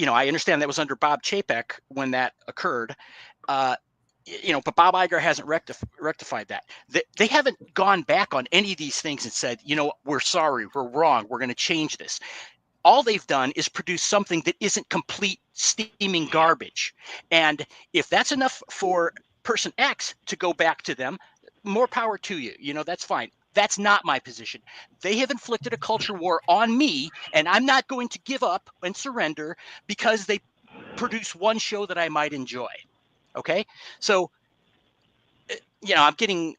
S4: I understand that was under Bob Chapek when that occurred. But Bob Iger hasn't rectified that. They haven't gone back on any of these things and said, we're sorry, we're wrong, we're going to change this. All they've done is produce something that isn't complete steaming garbage. And if that's enough for person X to go back to them, more power to you. That's fine. That's not my position. They have inflicted a culture war on me, and I'm not going to give up and surrender because they produce one show that I might enjoy. Okay? So, I'm getting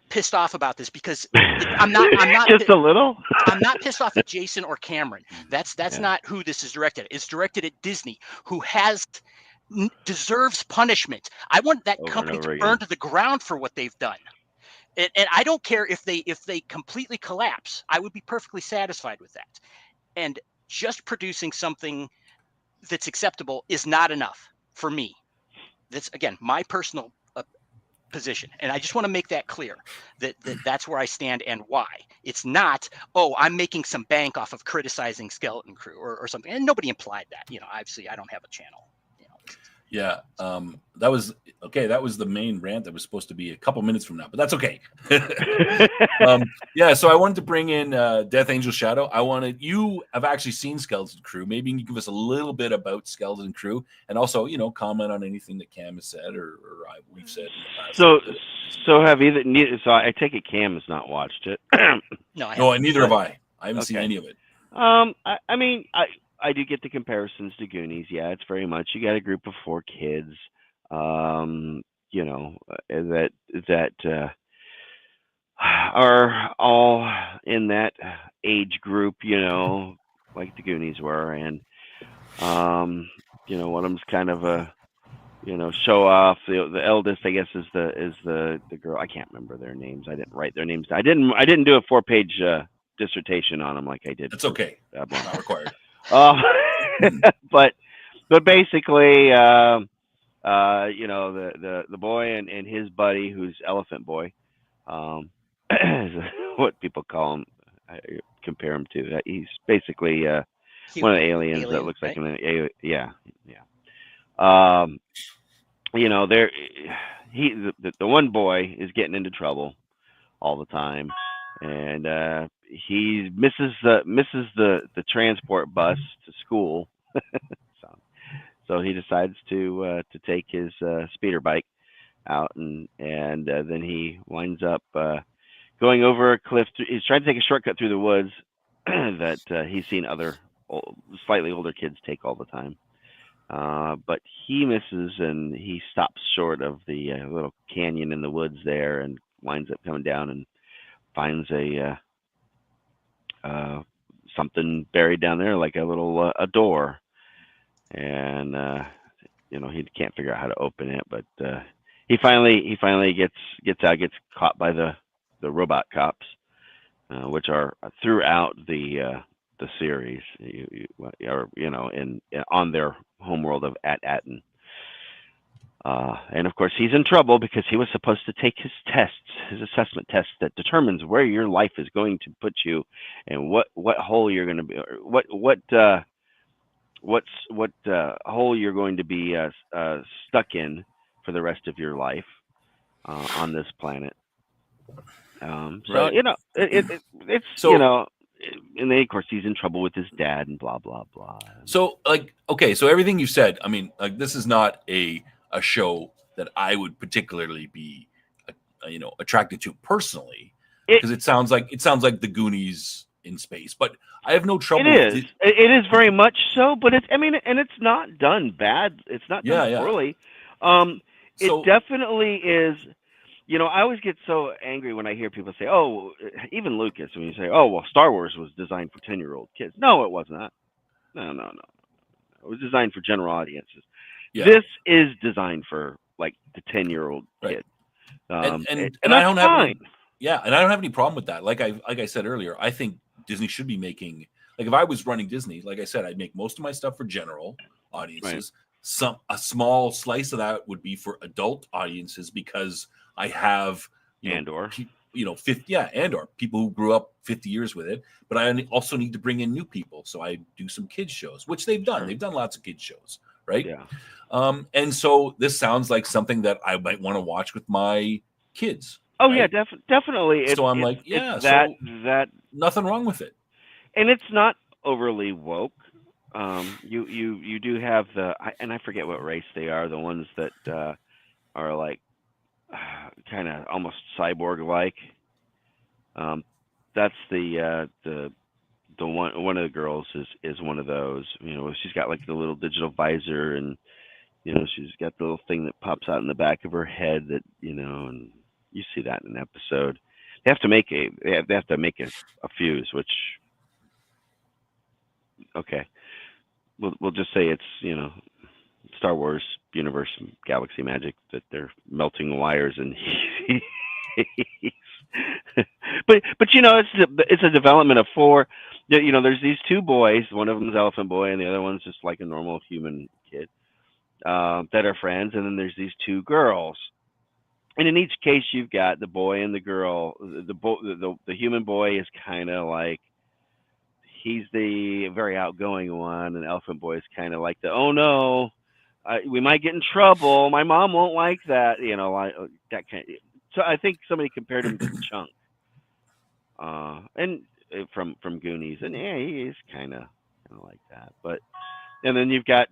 S4: pissed off about this because I'm not
S5: just a little.
S4: I'm not pissed off at Jason or Cameron. That's not who this is directed at. It's directed at Disney, who deserves punishment. I want that company to burn to the ground for what they've done. And I don't care if they completely collapse. I would be perfectly satisfied with that. And just producing something that's acceptable is not enough for me. That's, again, my personal position. And I just want to make that clear, that's where I stand and why. It's not, I'm making some bank off of criticizing Skeleton Crew or something. And nobody implied that. Obviously I don't have a channel.
S3: Yeah, that was okay. That was the main rant that was supposed to be a couple minutes from now, but that's okay. So I wanted to bring in Death Angel Shadow. You have actually seen Skeleton Crew. Maybe you can give us a little bit about Skeleton Crew, and also comment on anything that Cam has said or we've said in the past.
S5: So have either? So I take it Cam has not watched it.
S3: No, neither have I. I haven't seen any of it.
S5: I do get the comparisons to Goonies. Yeah, it's very much, you got a group of 4 kids, that are all in that age group, like the Goonies were. And, one of them's kind of a, show off. The eldest, I guess, is the girl. I can't remember their names. I didn't write their names. I didn't do a 4-page dissertation on them like I did.
S3: It's okay. Not required.
S5: But basically, the boy and his buddy, who's Elephant Boy, what people call him, I compare him to. He's basically one of the aliens that looks like an alien. Yeah. The one boy is getting into trouble all the time, and he misses the transport bus to school, so he decides to take his speeder bike out, and then he winds up going over a cliff. He's trying to take a shortcut through the woods that he's seen other slightly older kids take all the time, but he misses and he stops short of the little canyon in the woods there, and winds up coming down and finds a something buried down there, like a little a door, and he can't figure out how to open it, but he finally gets out, gets caught by the robot cops, which are throughout the series, on their homeworld of Aten. And of course, he's in trouble because he was supposed to take his assessment test that determines where your life is going to put you, and what hole you're going to be, or what hole you're going to be stuck in for the rest of your life on this planet.
S3: Right.
S5: So and then of course he's in trouble with his dad and blah blah blah.
S3: So so everything you said, I mean, this is not a show that I would particularly be, attracted to personally, because it sounds like the Goonies in space. But I have no trouble.
S5: It is very much so, but it's not done bad. It's not done poorly. It definitely is. I always get so angry when I hear people say, "Oh," even Lucas, when you say, "Oh, well, Star Wars was designed for 10-year-old kids." No, it was not. No. it was designed for general audiences.
S3: Yeah.
S5: This is designed for like the 10-year-old
S3: Right.
S5: kid.
S3: And I
S5: that's
S3: don't have
S5: fine.
S3: and I don't have any problem with that. Like I said earlier, I think Disney should be making, like if I was running Disney, like I said, I'd make most of my stuff for general audiences. A small slice of that would be for adult audiences because I have
S5: Andor.
S3: 50 Andor, people who grew up 50 years with it, but I also need to bring in new people, so I do some kids shows, which they've done.
S5: Sure.
S3: They've done lots of kids shows, right?
S5: Yeah.
S3: And so this sounds like something that I might want to watch with my kids.
S5: Oh
S3: right?
S5: yeah, definitely.
S3: So I'm like,
S5: it's
S3: so
S5: that
S3: nothing wrong with it.
S5: and it's not overly woke. You do have and I forget what race they are. The ones that are like kind of almost cyborg like. That's the one of the girls is one of those. She's got like the little digital visor, and she's got the little thing that pops out in the back of her head that and you see that in an episode. They have to make a fuse, which okay. We'll just say it's Star Wars universe galaxy magic that they're melting wires and but it's a development of 4. There's these 2 boys. One of them's Elephant Boy, and the other one's just like a normal human kid that are friends. And then there's these 2 girls. And in each case, you've got the boy and the girl. The human boy is kind of like, he's the very outgoing one, and Elephant Boy is kind of like the, oh no, we might get in trouble. My mom won't like that. Like that kind. So I think somebody compared him to Chunk, and from Goonies, and yeah, he is kind of like that. But and then you've got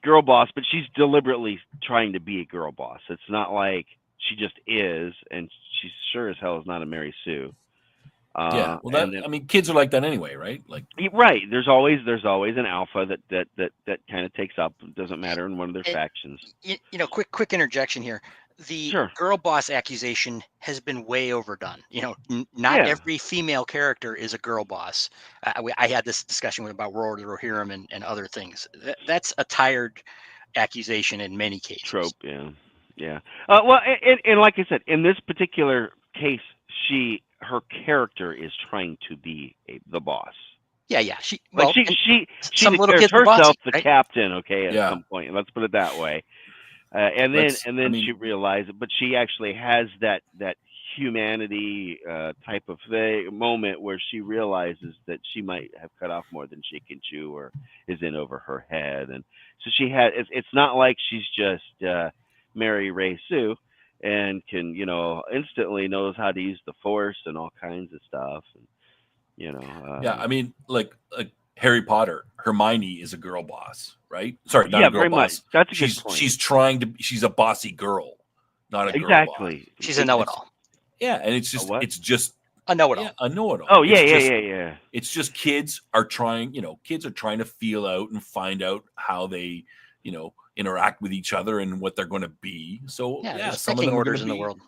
S5: girl boss, but she's deliberately trying to be a girl boss. It's not like she just is, and she sure as hell is not a Mary Sue.
S3: Well, kids are like that anyway, right? Like,
S5: right. There's always an alpha that kind of takes up. It doesn't matter in one of their factions.
S4: Quick interjection here. The girl boss accusation has been way overdone. Not every female character is a girl boss. I had this discussion about Roar the Rohirrim and other things. That's a tired accusation in many cases.
S5: Trope, yeah. Well, and like I said, in this particular case, her character is trying to be the boss.
S4: Yeah.
S5: She declares herself the captain. Okay, at some point, let's put it that way. And then she realizes, but she actually has that humanity type of moment where she realizes that she might have cut off more than she can chew, or is in over her head, and so she had. It's not like she's just Mary Ray Sue and can instantly knows how to use the Force and all kinds of stuff, and
S3: like Harry Potter, Hermione is a girl boss, right? Sorry, not a girl boss.
S5: Much. That's a good point.
S3: She's a bossy girl, not a girl boss.
S4: She's a know-it-all.
S3: Yeah, and it's just
S4: a know-it-all.
S3: Yeah, a know-it-all.
S5: Oh yeah.
S3: It's just kids are trying to feel out and find out how they, interact with each other and what they're going to be. So some of them
S4: orders in the world.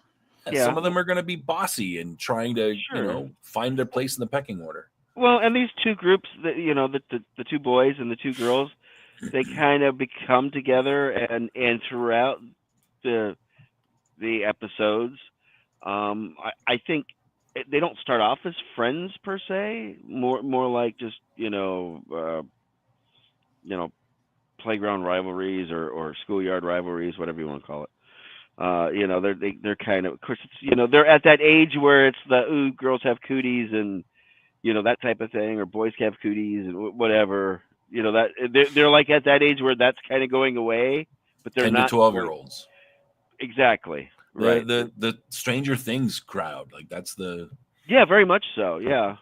S3: Some of them are going to be bossy and trying to find their place in the pecking order.
S5: Well, and these 2 groups, the 2 boys and the 2 girls, they kind of become together, and throughout the episodes, I think they don't start off as friends per se, more like just playground rivalries or schoolyard rivalries, whatever you want to call it. They're kind of course it's they're at that age where it's the girls have cooties and that type of thing, or boys have cooties and whatever. That they're like at that age where that's kind of going away, but they're
S3: 10
S5: not
S3: to 12-year-olds.
S5: Exactly. Right.
S3: The Stranger Things crowd, like that's the
S5: very much so. Yeah.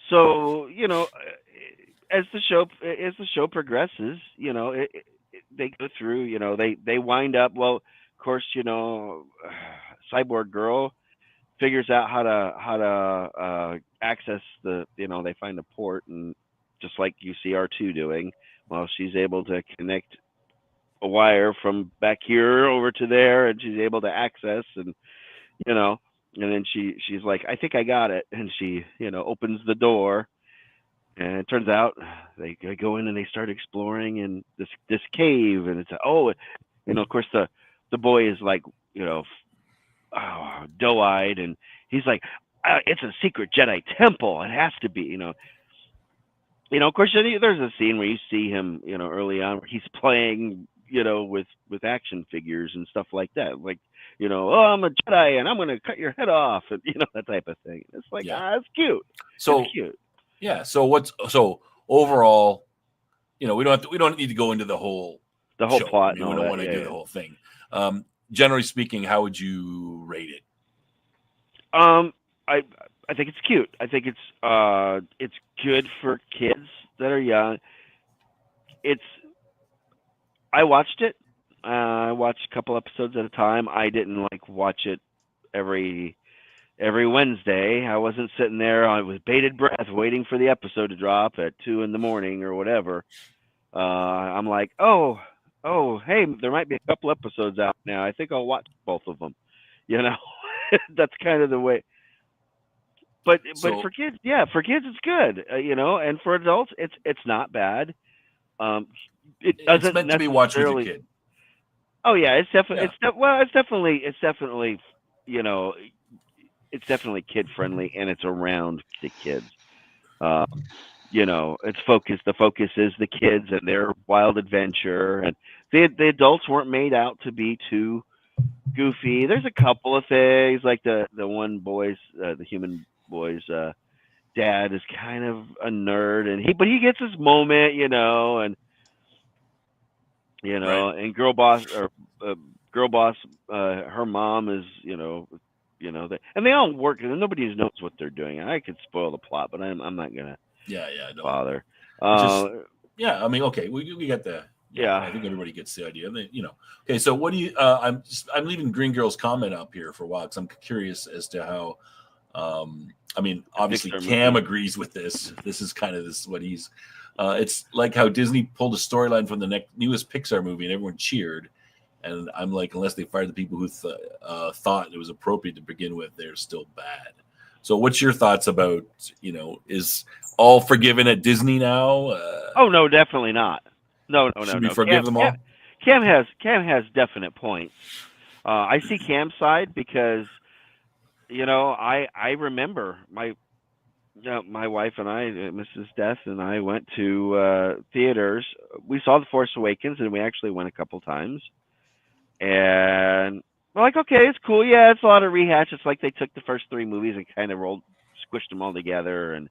S5: So as the show progresses, they go through. They wind up. Well, of course, Cyborg Girl figures out how to access the. They find a port, and just like you see R2 doing, well, she's able to connect a wire from back here over to there, and she's able to access, and and then she's like, I think I got it, and she opens the door. And it turns out they go in and they start exploring in this cave, and it's of course the boy is like, doe-eyed, and he's like, it's a secret Jedi temple. It has to be, Of course, there's a scene where you see him, early on, where he's playing, with action figures and stuff like that, like, I'm a Jedi and I'm going to cut your head off, and that type of thing. It's like, it's cute.
S3: So
S5: it's cute.
S3: Yeah. So overall, we don't need to go into the whole show.
S5: Plot.
S3: We don't want to do the whole thing. Generally speaking, how would you rate it?
S5: I think it's cute. I think it's good for kids that are young. I watched it. I watched a couple episodes at a time. I didn't watch it every Wednesday. I wasn't sitting there with bated breath waiting for the episode to drop at 2 a.m. or whatever. I'm like, oh, hey, there might be a couple episodes out now. I think I'll watch both of them. That's kind of the way. But for kids, it's good. And for adults, it's not bad. It doesn't
S3: it's meant to be watched with your kid.
S5: Oh yeah, it's definitely. Yeah. It's definitely. It's definitely kid friendly, and it's around the kids. It's focused. The focus is the kids and their wild adventure, and the adults weren't made out to be too goofy. There's a couple of things, like the one boy's, the human boy's dad is kind of a nerd, but he gets his moment, and
S3: right.
S5: And girl boss, her mom is, and they all work, and nobody knows what they're doing. I could spoil the plot, but I'm not gonna bother.
S3: I mean, okay, we got the. Yeah, I think everybody gets the idea. Okay, so what do you? I'm leaving Green Girl's comment up here for a while because I'm curious as to how. I mean, obviously Cam agrees with this. This is kind of what he's. It's like how Disney pulled a storyline from the newest Pixar movie and everyone cheered, and I'm like, unless they fired the people who thought it was appropriate to begin with, they're still bad. So, what's your thoughts about? Is all forgiven at Disney now?
S5: Oh no, definitely not. No.
S3: Should we forgive them all?
S5: Cam has definite points. I see Cam's side because, I remember my wife and I, Mrs. Death and I, went to theaters. We saw The Force Awakens, and we actually went a couple times. And we're like, okay, it's cool. Yeah, it's a lot of rehash. It's like they took the first 3 movies and kind of squished them all together, and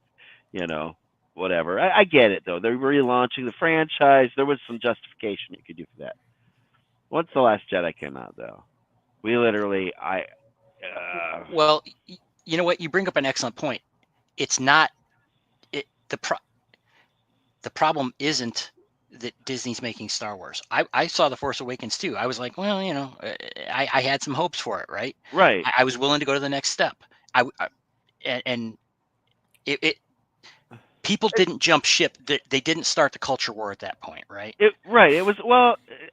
S5: whatever. I get it though. They're relaunching the franchise. There was some justification you could do for that. Once The Last Jedi came out, though, we literally,
S4: Well, you know what? You bring up an excellent point. It's not the problem isn't that Disney's making Star Wars. I saw The Force Awakens too. I was like, well, I had some hopes for it, right?
S5: Right.
S4: I was willing to go to the next step. People didn't jump ship. They didn't start the culture war at that point, right?
S5: It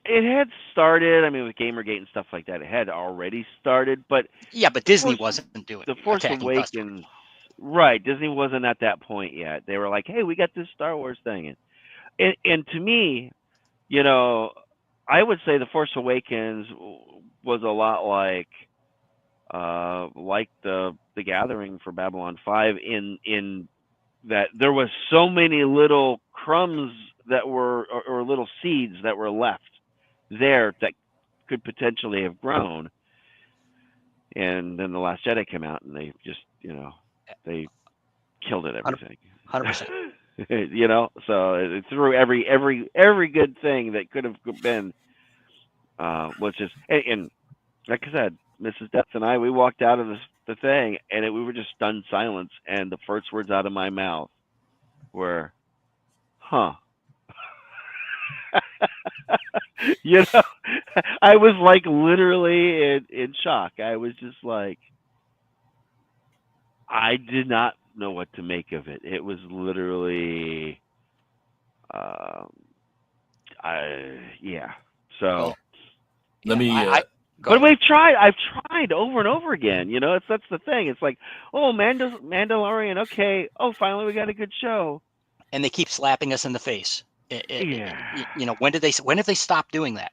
S5: had started. I mean, with Gamergate and stuff like that, it had already started. But
S4: Disney wasn't doing
S5: The Force Awakens. Right, Disney wasn't at that point yet. They were like, "Hey, we got this Star Wars thing," and to me, I would say The Force Awakens was a lot like the Gathering for Babylon 5 in that there was so many little crumbs that were or little seeds that were left there that could potentially have grown. And then The Last Jedi came out, and they just they killed it, everything.
S4: 100%.
S5: So it threw every good thing that could have been was just, and like I said, Mrs. Death and I, we walked out of the thing, and we were just stunned silence, and the first words out of my mouth were, "Huh." I was like literally in shock. I was just like, I did not know what to make of it. It was literally, So
S3: let me.
S5: But I've tried over and over again. That's the thing. It's like, oh, Mandalorian. Okay. Oh, finally we got a good show.
S4: and they keep slapping us in the face.
S5: Yeah.
S4: You know, when have they stopped doing that?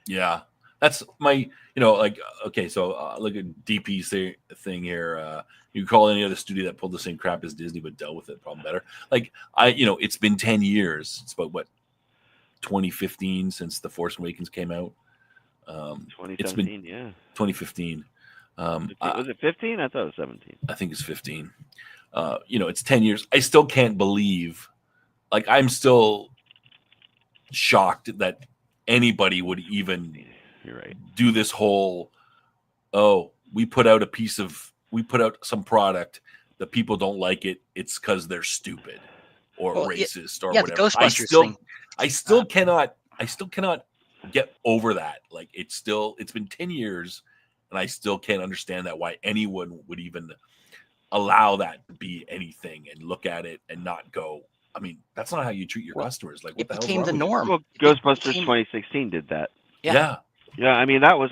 S3: Yeah, that's my, like, okay, so look at DP's thing here. You call any other studio that pulled the same crap as Disney but dealt with it problem better. Like, it's been 10 years. It's about, what, 2015 since The Force Awakens came out.
S5: 2017,
S3: it's been 2015.
S5: Was it 15? I thought it was 17.
S3: I think it's 15. It's 10 years. I still can't believe, like, I'm still shocked that anybody would even
S5: You're right.
S3: do this whole, we put out some product, the people don't like it, it's because they're stupid or racist or whatever.
S4: The Ghostbusters thing.
S3: I still cannot get over that. Like, it's been 10 years and I still can't understand that, why anyone would even allow that to be anything and look at it and not go, I mean, that's not how you treat your customers. Like, what the hell
S4: became the norm.
S5: Well, Ghostbusters 2016 did that.
S3: Yeah.
S5: Yeah, I mean, that was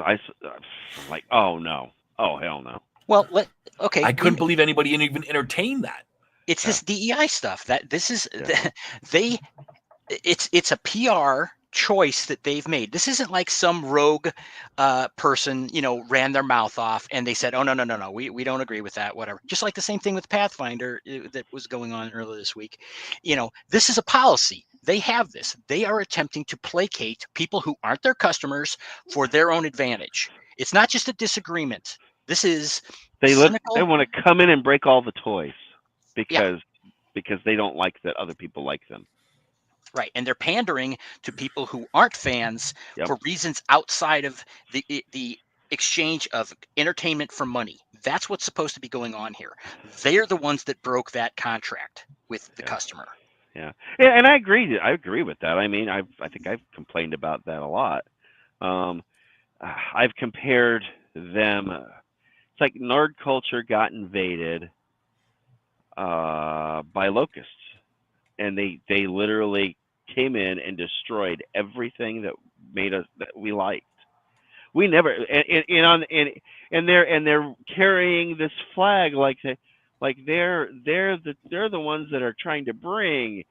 S5: like, oh no, oh hell no.
S4: Well, okay.
S3: I couldn't believe anybody even entertained that.
S4: It's this DEI stuff that this is it's a PR choice that they've made. This isn't like some rogue person, ran their mouth off and they said, oh, no, we don't agree with that, whatever. Just like the same thing with Pathfinder that was going on earlier this week. This is a policy. They have this. They are attempting to placate people who aren't their customers for their own advantage. It's not just a disagreement. This is
S5: they want to come in and break all the toys because they don't like that other people like them.
S4: Right, and they're pandering to people who aren't fans for reasons outside of the exchange of entertainment for money. That's what's supposed to be going on here. They're the ones that broke that contract with the customer.
S5: Yeah, and I agree. I agree with that. I mean, I think I've complained about that a lot. I've compared them. It's like nerd culture got invaded by locusts. And they literally came in and destroyed everything that we liked. We never and they're carrying this flag like they're the ones that are trying to bring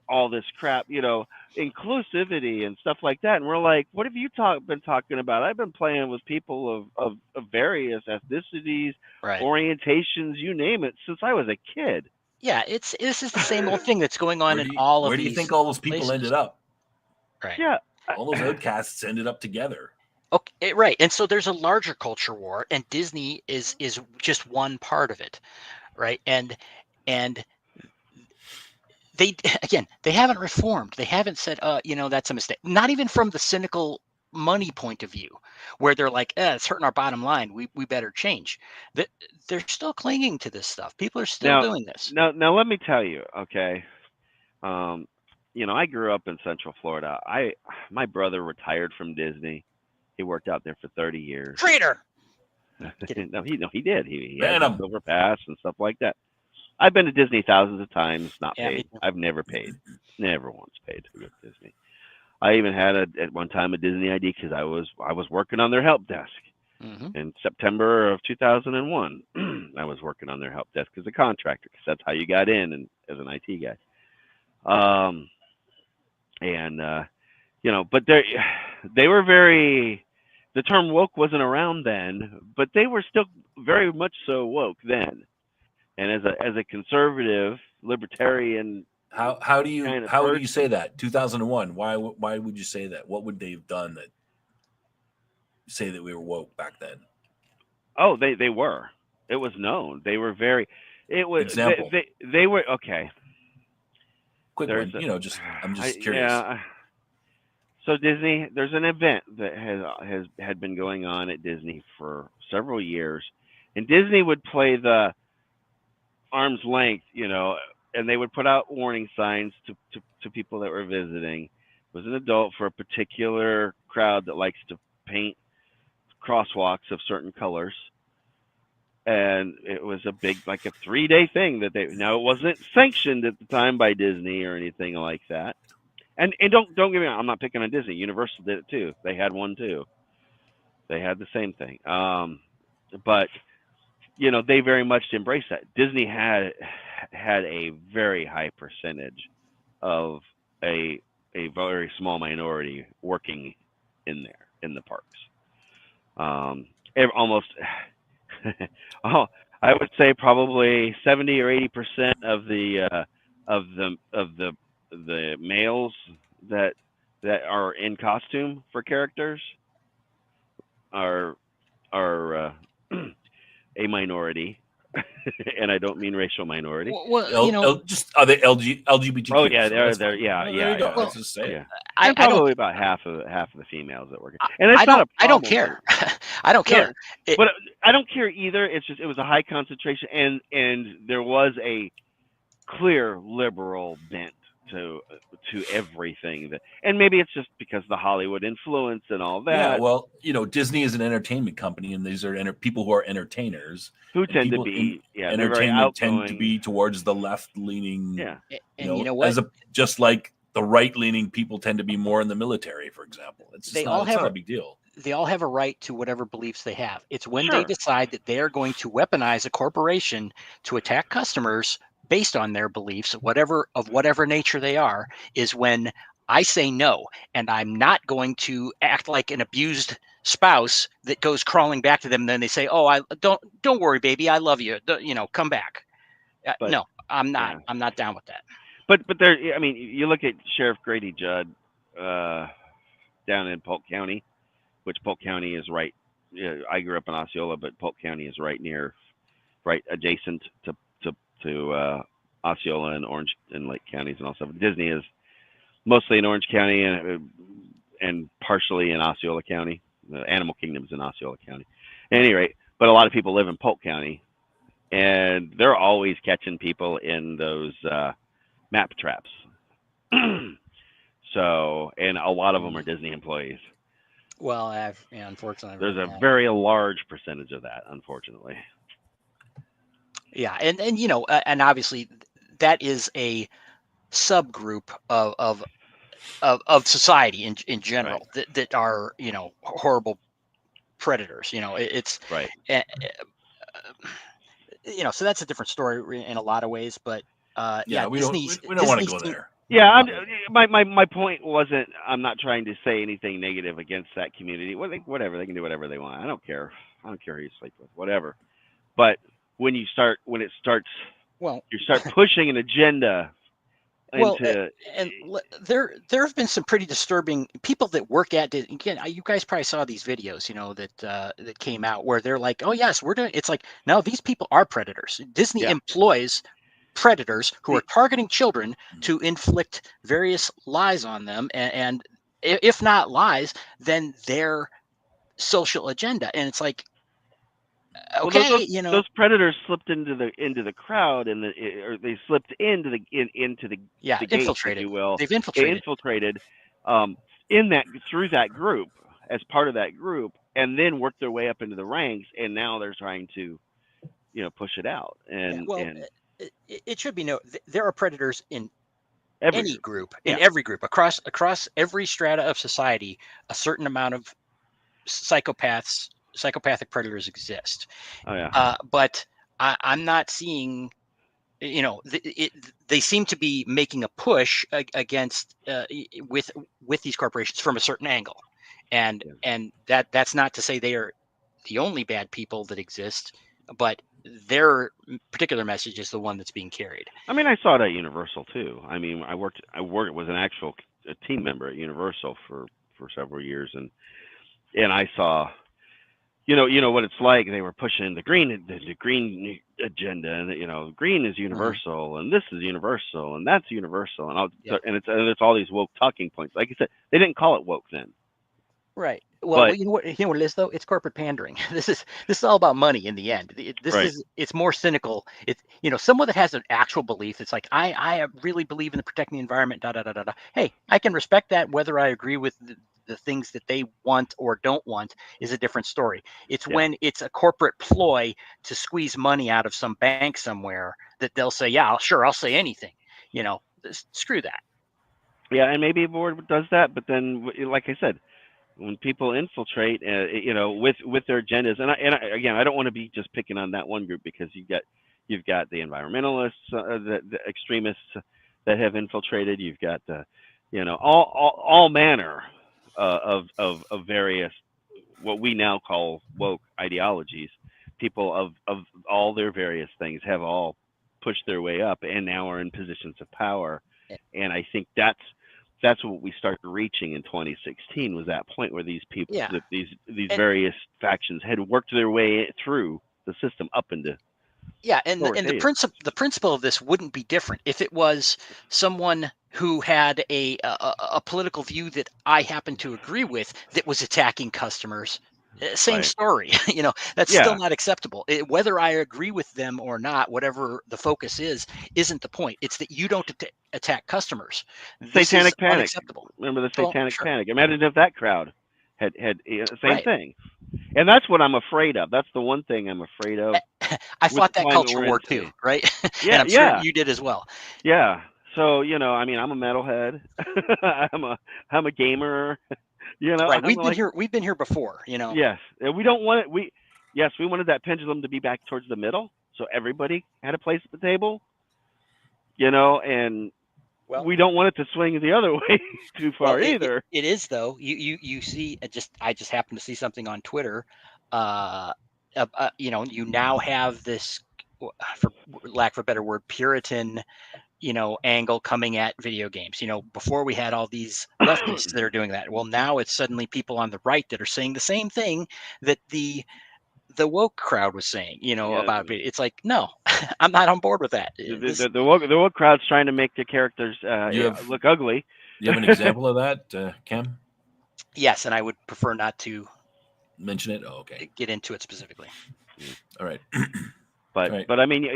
S5: all this crap, inclusivity and stuff like that. And we're like, what have you been talking about? I've been playing with people of various ethnicities, orientations, you name it, since I was a kid.
S4: Yeah, this is the same old thing that's going on in all of these.
S3: Where do you think all those people ended up?
S4: Right.
S5: Yeah.
S3: All those outcasts ended up together.
S4: Okay, right. And so there's a larger culture war, and Disney is just one part of it, right? And they haven't reformed. They haven't said, that's a mistake. Not even from the cynical money point of view, where they're like, it's hurting our bottom line, we better change. They're still clinging to this stuff. People are still doing this.
S5: Now let me tell you, okay, I grew up in Central Florida. My brother retired from Disney. He worked out there for 30 years.
S4: Traitor.
S5: No, he did. He had a silver pass and stuff like that. I've been to Disney thousands of times, not paid. I've never paid, never once paid to go to Disney. I even had at one time a Disney ID because I was working on their help desk. In September of 2001. I was working on their help desk as a contractor because that's how you got in and as an IT guy. But they were very. The term woke wasn't around then, but they were still very much so woke then. And as a conservative libertarian.
S3: How do you say that? 2001. Why would you say that? What would they have done that say that we were woke back then?
S5: Oh, they were. It was known. They were very. It was.
S3: Example.
S5: They were okay.
S3: Quick one. I'm just curious.
S5: Yeah. So Disney, there's an event that had been going on at Disney for several years, and Disney would play the arm's length, and they would put out warning signs to people that were visiting. It was an adult for a particular crowd that likes to paint crosswalks of certain colors. And it was a big, like a 3-day thing it wasn't sanctioned at the time by Disney or anything like that. And don't get me wrong, I'm not picking on Disney. Universal did it too. They had one too. They had the same thing. But they very much embraced that. Disney had a very high percentage of a very small minority working in there in the parks. Almost, oh, I would say probably 70 or 80% of the males that are in costume for characters are a minority, and I don't mean racial minority.
S4: Well,
S3: just are they LGBTQ?
S5: Oh yeah,
S3: so
S5: they're
S3: that's
S5: they're
S3: fine.
S5: yeah
S3: Well,
S5: yeah
S3: there you go.
S5: yeah.
S3: I was just saying.
S5: Yeah.
S4: I
S5: And
S4: don't.
S5: probably about half of the females that work. And it's not a
S4: I don't
S5: problem.
S4: care. I don't care.
S5: But I don't care either. It's just it was a high concentration, and there was a clear liberal bent to everything that, and maybe it's just because the Hollywood influence and all that.
S3: Yeah, well, Disney is an entertainment company, and these are people who are entertainers.
S5: Who
S3: And
S5: tend to
S3: people
S5: be
S3: in
S5: they're very
S3: entertainment
S5: outgoing.
S3: tend to be towards the left-leaning.
S5: Yeah,
S4: And you know what?
S3: Just like the right-leaning people tend to be more in the military, for example. It's not a big deal.
S4: They all have a right to whatever beliefs they have. It's when
S5: Sure.
S4: they decide that they are going to weaponize a corporation to attack customers based on their beliefs, whatever nature they are, is when I say no. And I'm not going to act like an abused spouse that goes crawling back to them. And then they say, "Oh, I don't worry, baby, I love you. Come back."
S5: But-
S4: no, I'm not.
S5: yeah.
S4: I'm not down with that.
S5: But there, I mean, you look at Sheriff Grady Judd down in Polk County, which Polk County is right. I grew up in Osceola, but Polk County is right adjacent to Osceola and Orange and Lake counties and all stuff. Disney is mostly in Orange County and partially in Osceola County. The Animal Kingdom is in Osceola County. At any rate, but a lot of people live in Polk County, and they're always catching people in those map traps. So, and a lot of them are Disney employees.
S4: Well, unfortunately,
S5: There's a very large percentage of that, unfortunately.
S4: Yeah, and and obviously that is a subgroup of society in general that are horrible predators. It's
S5: right.
S4: So that's a different story in a lot of ways. But
S3: we don't want to go there.
S5: Yeah, my point wasn't. I'm not trying to say anything negative against that community. Whatever, they can do whatever they want. I don't care. I don't care who you sleep with, whatever. But when you start pushing an agenda into.
S4: And there have been some pretty disturbing people that work at it. Again, you guys probably saw these videos, that came out where they're like, "Oh yes, we're doing." It's like, no, these people are predators. Disney employs predators who are targeting children to inflict various lies on them, and if not lies, then their social agenda. And it's like, okay,
S5: those predators slipped into the crowd, or they slipped into the the gates,
S4: infiltrated.
S5: if you will.
S4: They've infiltrated.
S5: Through that group, as part of that group, and then worked their way up into the ranks, and now they're trying to, push it out. And
S4: it should be noted, there are predators in
S5: every
S4: group, every group, across every strata of society. A certain amount of psychopathic predators exist.
S5: Oh yeah.
S4: But I'm not seeing, they seem to be making a push against with these corporations from a certain angle, and that's not to say they are the only bad people that exist, but their particular message is the one that's being carried.
S5: I mean, I saw it at Universal too. I mean, I worked was an actual team member at Universal for several years, and I saw, you know what it's like. They were pushing the green agenda, and green is universal, and this is universal, and that's universal, and it's all these woke talking points. Like I said, they didn't call it woke then.
S4: Right. Well, you know what it is though? It's corporate pandering. This is all about money in the end. It's more cynical. It's someone that has an actual belief. It's like I really believe in protecting the environment. Hey, I can respect that. Whether I agree with the things that they want or don't want is a different story. It's when it's a corporate ploy to squeeze money out of some bank somewhere that they'll say, yeah, I'll say anything. Screw that.
S5: Yeah, and maybe a board does that, but then, like I said, when people infiltrate, with their agendas, and again, I don't want to be just picking on that one group, because you've got the environmentalists, the extremists that have infiltrated. You've got all manner of various what we now call woke ideologies. People of all their various things have all pushed their way up and now are in positions of power. And I think that's what we started reaching in 2016 was that point where these people, these various factions had worked their way through the system up into.
S4: Yeah, and the principle of this wouldn't be different if it was someone who had a political view that I happen to agree with that was attacking customers. Same story. That's still not acceptable. Whether I agree with them or not, whatever the focus isn't the point. It's that you don't attack customers. This
S5: Satanic
S4: is
S5: Panic.
S4: Unacceptable.
S5: Remember the Satanic Panic? Imagine if that crowd had same thing. And that's what I'm afraid of. That's the one thing I'm afraid of.
S4: I fought that culture war too, right?
S5: Yeah,
S4: and I'm sure you did as well.
S5: Yeah. So I'm a metalhead. I'm a gamer.
S4: Right. We've been here before.
S5: Yes, and we don't want it. We wanted that pendulum to be back towards the middle, so everybody had a place at the table. And we don't want it to swing the other way too far either.
S4: It is though. You see, I just happened to see something on Twitter. You now have this, for lack of a better word, Puritan, angle coming at video games. Before we had all these leftists that are doing that. Well, now it's suddenly people on the right that are saying the same thing that the woke crowd was saying, about it. It's like, no, I'm not on board with that.
S5: The woke crowd's trying to make the characters look ugly.
S3: You have an example of that, Cam?
S4: Yes, and I would prefer not to
S3: mention it. Oh, okay.
S4: Get into it specifically.
S3: All right.
S5: But I mean,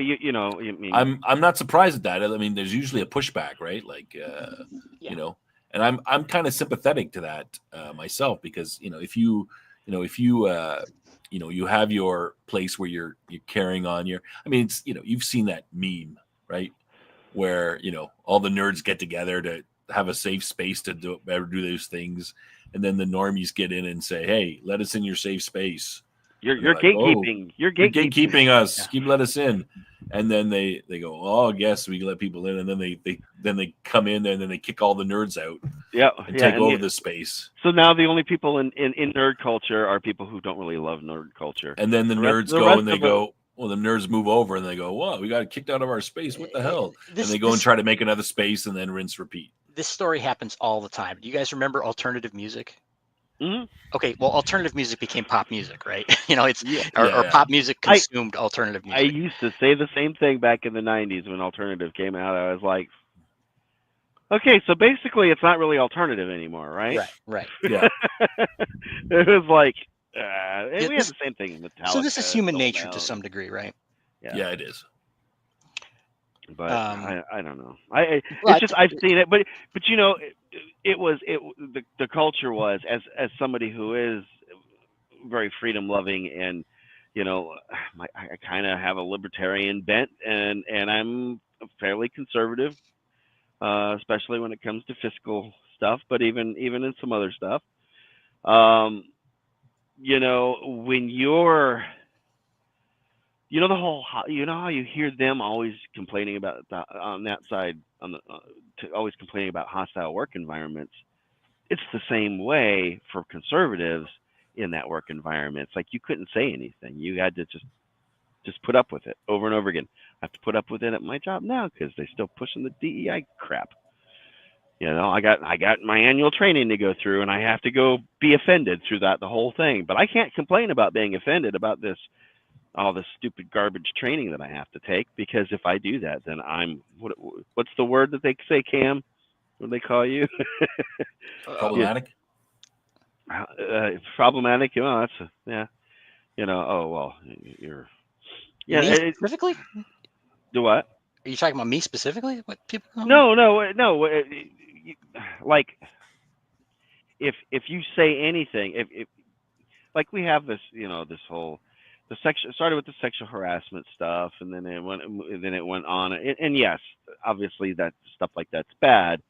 S3: I'm not surprised at that. I mean, there's usually a pushback, right? Like, and I'm kind of sympathetic to that myself because if you have your place where you're carrying on your. I mean, it's you've seen that meme, right? Where all the nerds get together to have a safe space to do those things, and then the normies get in and say, "Hey, let us in your safe space."
S5: You're gatekeeping.
S3: Oh, you're gatekeeping us. Yeah. Let us in, and then they go, "Oh, I guess we can let people in," and then they come in and then they kick all the nerds out. And take over the space.
S5: So now the only people in nerd culture are people who don't really love nerd culture.
S3: And then the nerds go and they go. Well, the nerds move over and they go, "Whoa, we got kicked out of our space. What the hell?" And they go and try to make another space and then rinse, repeat.
S4: This story happens all the time. Do you guys remember alternative music?
S5: Mm-hmm.
S4: Okay, well, alternative music became pop music, right? Or pop music consumed alternative music.
S5: I used to say the same thing back in the 90s when alternative came out. I was like, okay, so basically it's not really alternative anymore, right?
S4: Right.
S3: Yeah.
S5: It was like, we had the same thing in Metallica.
S4: So this is human nature to some degree, right?
S3: Yeah, it is.
S5: But I don't know. I've seen it, but the culture was as somebody who is very freedom loving and I kind of have a libertarian bent and I'm fairly conservative, especially when it comes to fiscal stuff, but even in some other stuff. When you're how you hear them always complaining about on that side always complaining about hostile work environments. It's the same way for conservatives in that work environment. It's like you couldn't say anything. You had to just put up with it over and over again. I have to put up with it at my job now because they're still pushing the DEI crap. I got my annual training to go through, and I have to go be offended through the whole thing. But I can't complain about being offended about all this stupid garbage training that I have to take, because if I do that, then I'm what's the word that they say, Cam? What do they call you?
S3: Problematic.
S5: Problematic. Well, that's oh well, you're. Yeah.
S4: Me specifically?
S5: Do what?
S4: Are you talking about me specifically? What people?
S5: No. Like, if you say anything, if like we have this, this whole. It started with the sexual harassment stuff, and then it went on. And yes, obviously that stuff like that's bad,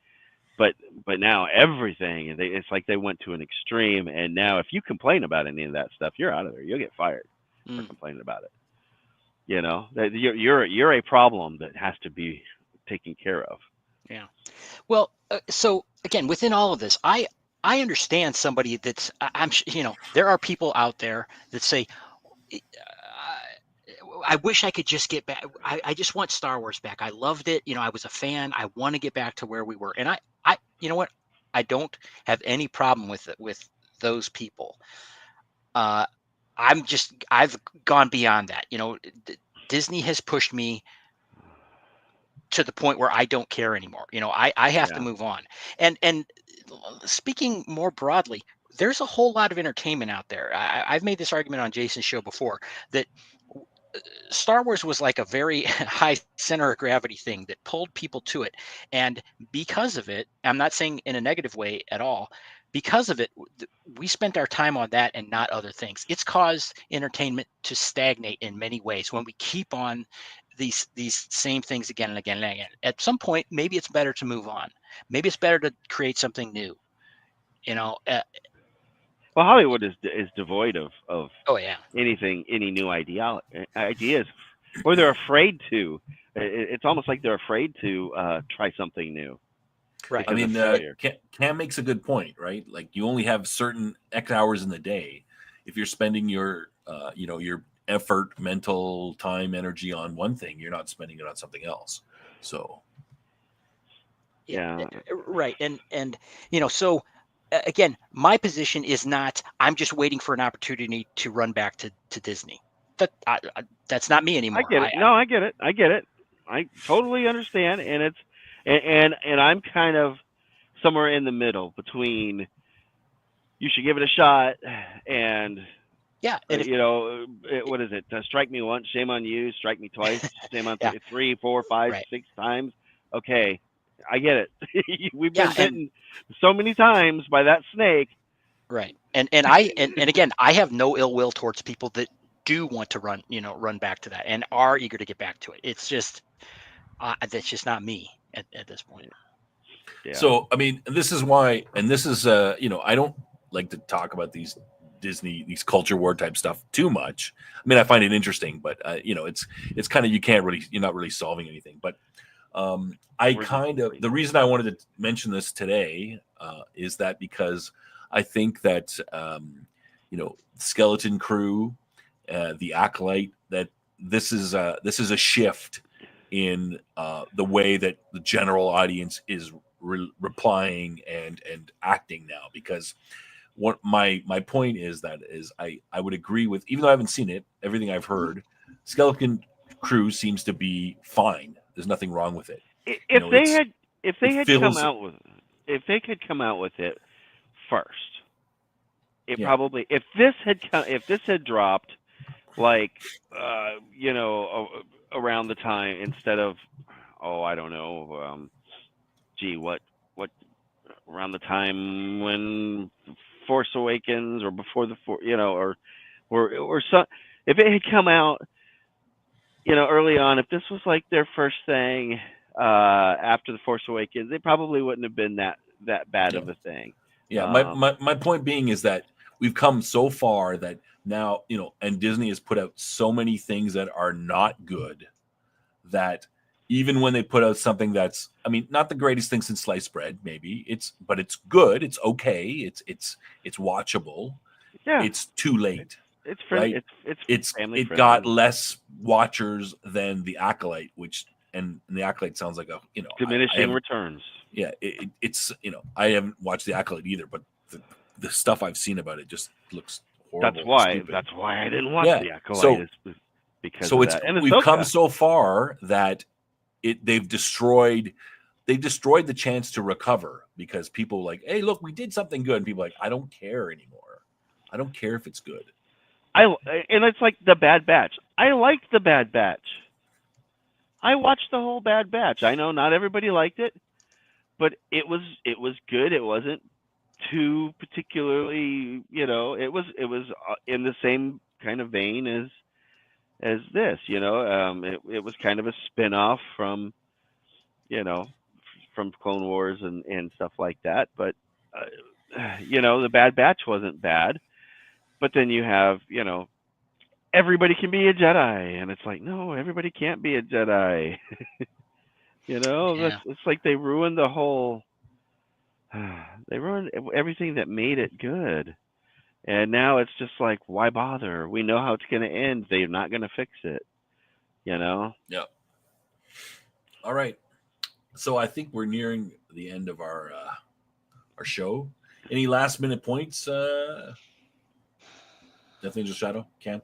S5: but now everything, it's like they went to an extreme. And now if you complain about any of that stuff, you're out of there. You'll get fired for complaining about it. You're a problem that has to be taken care of.
S4: Yeah. Well, so again, within all of this, I understand somebody that's there are people out there that say, I wish I could just get back. I just want Star Wars back. I loved it. I was a fan. I want to get back to where we were. And you know what? I don't have any problem with it, with those people. I've gone beyond that. Disney has pushed me to the point where I don't care anymore. I have to move on. And speaking more broadly, there's a whole lot of entertainment out there. I've made this argument on Jason's show before that Star Wars was like a very high center of gravity thing that pulled people to it. And because of it, I'm not saying in a negative way at all, because of it, we spent our time on that and not other things. It's caused entertainment to stagnate in many ways when we keep on these same things again and again and again. At some point, maybe it's better to move on. Maybe it's better to create something new.
S5: Well, Hollywood is devoid of
S4: Oh yeah,
S5: anything, any new ideas, or they're afraid to. It's almost like they're afraid to try something new.
S4: right.
S3: I
S5: Because
S3: mean,
S5: of failure.
S3: Cam makes a good point, right? Like you only have certain X hours in the day. If you're spending your effort, mental time, energy on one thing, you're not spending it on something else. So
S5: Yeah.
S4: Right. And so again, my position is not I'm just waiting for an opportunity to run back to Disney. That's not me anymore.
S5: I get it. No, I get it. I get it. I totally understand, and it's and I'm kind of somewhere in the middle between you should give it a shot and
S4: yeah. And
S5: what is it? Strike me once, shame on you. Strike me twice, shame on
S4: Yeah.
S5: 3, 4, 5,
S4: Right.
S5: 6 times. Okay, I get it. We've
S4: Yeah,
S5: been bitten so many times by that snake.
S4: right. And again, I have no ill will towards people that do want to run back to that and are eager to get back to it. It's just that's just not me at this point.
S5: Yeah.
S3: So, I mean, this is why, and this is, I don't like to talk about these culture war type stuff too much. I mean, I find it interesting, but it's kind of, you're not really solving anything. But the reason I wanted to mention this today is that because I think that, Skeleton Crew, the Acolyte, that this is a shift in the way that the general audience is replying and acting now, because what my point is I would agree with, even though I haven't seen it, everything I've heard, Skeleton Crew seems to be fine. There's nothing wrong with it.
S5: If they had come out with it first, probably, if this had dropped like around the time, instead of I don't know, what around the time when Force Awakens or before or some, if it had come out early on, if this was like their first thing after the Force Awakens, it probably wouldn't have been that bad of a thing.
S3: Yeah, my point being is that we've come so far that now, and Disney has put out so many things that are not good, that even when they put out something that's, I mean, not the greatest thing since sliced bread, maybe but it's good, it's okay, it's watchable.
S5: Yeah,
S3: it's too late.
S5: It's friendly.
S3: Right?
S5: It's family friendly.
S3: Got less watchers than the Acolyte, and the Acolyte sounds like
S5: diminishing returns.
S3: Yeah, it's I haven't watched the Acolyte either, but the stuff I've seen about it just looks horrible.
S5: That's why I didn't watch the Acolyte.
S3: We've come so far that they've destroyed the chance to recover, because people like, hey, look, we did something good, and people are like, I don't care anymore. I don't care if it's good.
S5: And it's like the Bad Batch. I liked the Bad Batch. I watched the whole Bad Batch. I know not everybody liked it, but it was good. It wasn't too particularly, it was in the same kind of vein as this, it was kind of a spin-off from Clone Wars and stuff like that. But the Bad Batch wasn't bad. But then you have, everybody can be a Jedi, and it's like, no, everybody can't be a Jedi.
S4: Yeah.
S5: It's like they ruined the whole. They ruined everything that made it good, and now it's just like, why bother? We know how it's going to end. They're not going to fix it.
S3: Yep. All right. So I think we're nearing the end of our show. Any last minute points? Death Angel Shadow, Cam?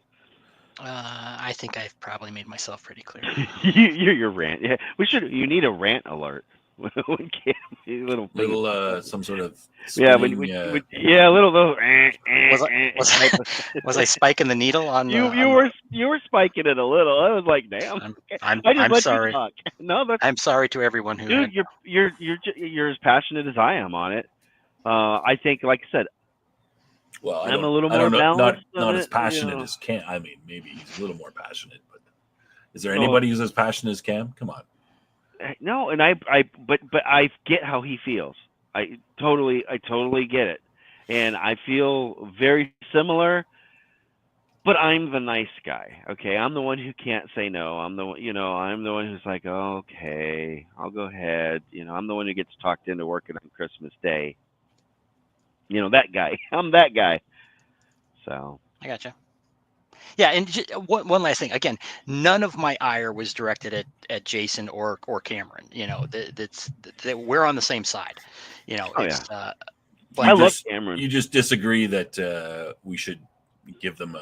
S4: I think I've probably made myself pretty clear.
S5: your rant. Yeah, you need a rant alert.
S3: Little some sort of
S5: yeah,
S3: spinning,
S5: a little
S4: Was I spiking the needle on?
S5: You were spiking it a little. I was like, damn.
S4: I'm
S5: let
S4: sorry.
S5: You talk. No,
S4: I'm sorry to everyone who.
S5: Dude, you're as passionate as I am on it. I think, like I said,
S3: well,
S5: I'm a little more
S3: not
S5: balanced.
S3: as passionate as Cam. I mean, maybe he's a little more passionate, but is there anybody who's as passionate as Cam? Come on.
S5: No, and but I get how he feels. I totally get it, and I feel very similar. But I'm the nice guy, okay? I'm the one who can't say no. I'm the one who's like, oh, okay, I'll go ahead. I'm the one who gets talked into working on Christmas Day. That guy. I'm that guy. So
S4: I gotcha. Yeah, and one last thing. Again, none of my ire was directed at Jason or Cameron. We're on the same side.
S5: I love Cameron.
S3: You just disagree that we should give them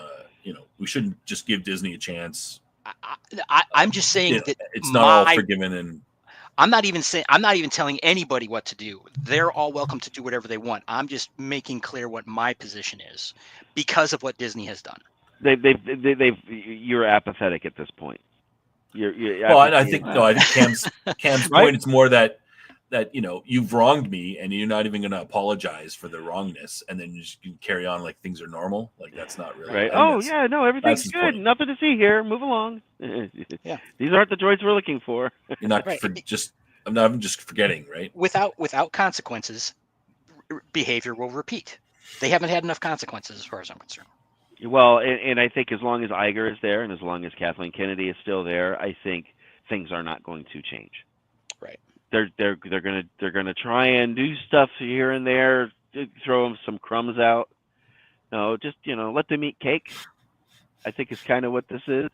S3: we shouldn't just give Disney a chance.
S4: I'm just saying that
S3: it's not all forgiven, and
S4: I'm not even telling anybody what to do. They're all welcome to do whatever they want. I'm just making clear what my position is because of what Disney has done.
S5: You're apathetic at this point.
S3: I think Cam's right? point is more that you've wronged me and you're not even going to apologize for the wrongness, and then you just carry on like things are normal. Like that's not really
S5: right. Everything's good. Point. Nothing to see here. Move along.
S4: Yeah,
S5: these aren't the droids we're looking for.
S3: You're not right. I'm just forgetting, right?
S4: Without consequences, behavior will repeat. They haven't had enough consequences, as far as I'm concerned.
S5: Well, and I think as long as Iger is there and as long as Kathleen Kennedy is still there, I think things are not going to change.
S4: Right.
S5: They're gonna try and do stuff here and there, throw them some crumbs out. No, just let them eat cake. I think is kind of what this is.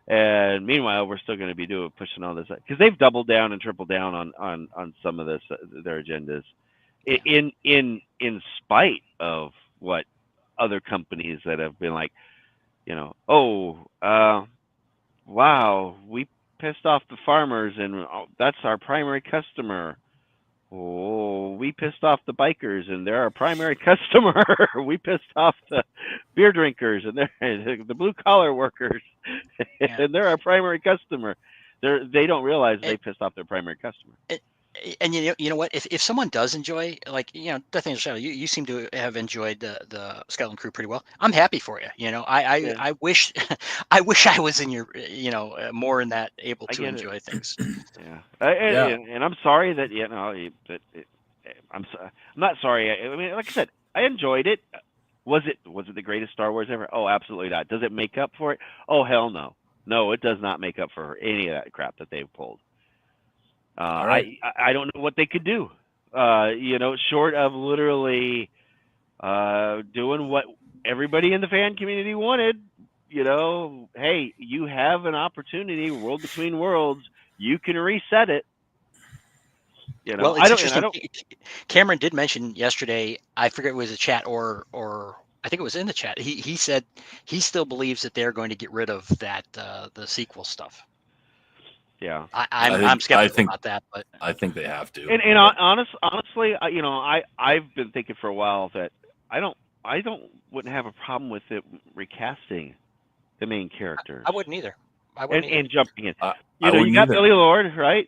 S5: And meanwhile, we're still going to be pushing all this because they've doubled down and tripled down on some of this their agendas, in spite of what other companies that have been like, wow, we pissed off the farmers and that's our primary customer. Oh, we pissed off the bikers and they're our primary customer. We pissed off the beer drinkers and they're the blue collar workers and they're our primary customer. They don't realize they pissed off their primary customer.
S4: And you know what? If someone does enjoy, Death Angel Shadow, you seem to have enjoyed the Skeleton Crew pretty well. I'm happy for you. I wish I was in your more in that able to enjoy things.
S5: Yeah. And I'm sorry that I'm not sorry. I mean, like I said, I enjoyed it. Was it the greatest Star Wars ever? Oh, absolutely not. Does it make up for it? Oh, hell no. No, it does not make up for any of that crap that they've pulled. Right. I don't know what they could do, short of literally doing what everybody in the fan community wanted. Hey, you have an opportunity, World Between Worlds. You can reset it.
S4: Well, it's interesting. Cameron did mention yesterday, I forget if it was a chat or I think it was in the chat. He said he still believes that they're going to get rid of that the sequel stuff.
S5: Yeah,
S4: I'm skeptical about that, but
S3: I think they have to.
S5: And honestly, I've been thinking for a while that I wouldn't have a problem with it recasting the main character.
S4: I wouldn't either.
S5: And jumping in. You got Billy Lord, right?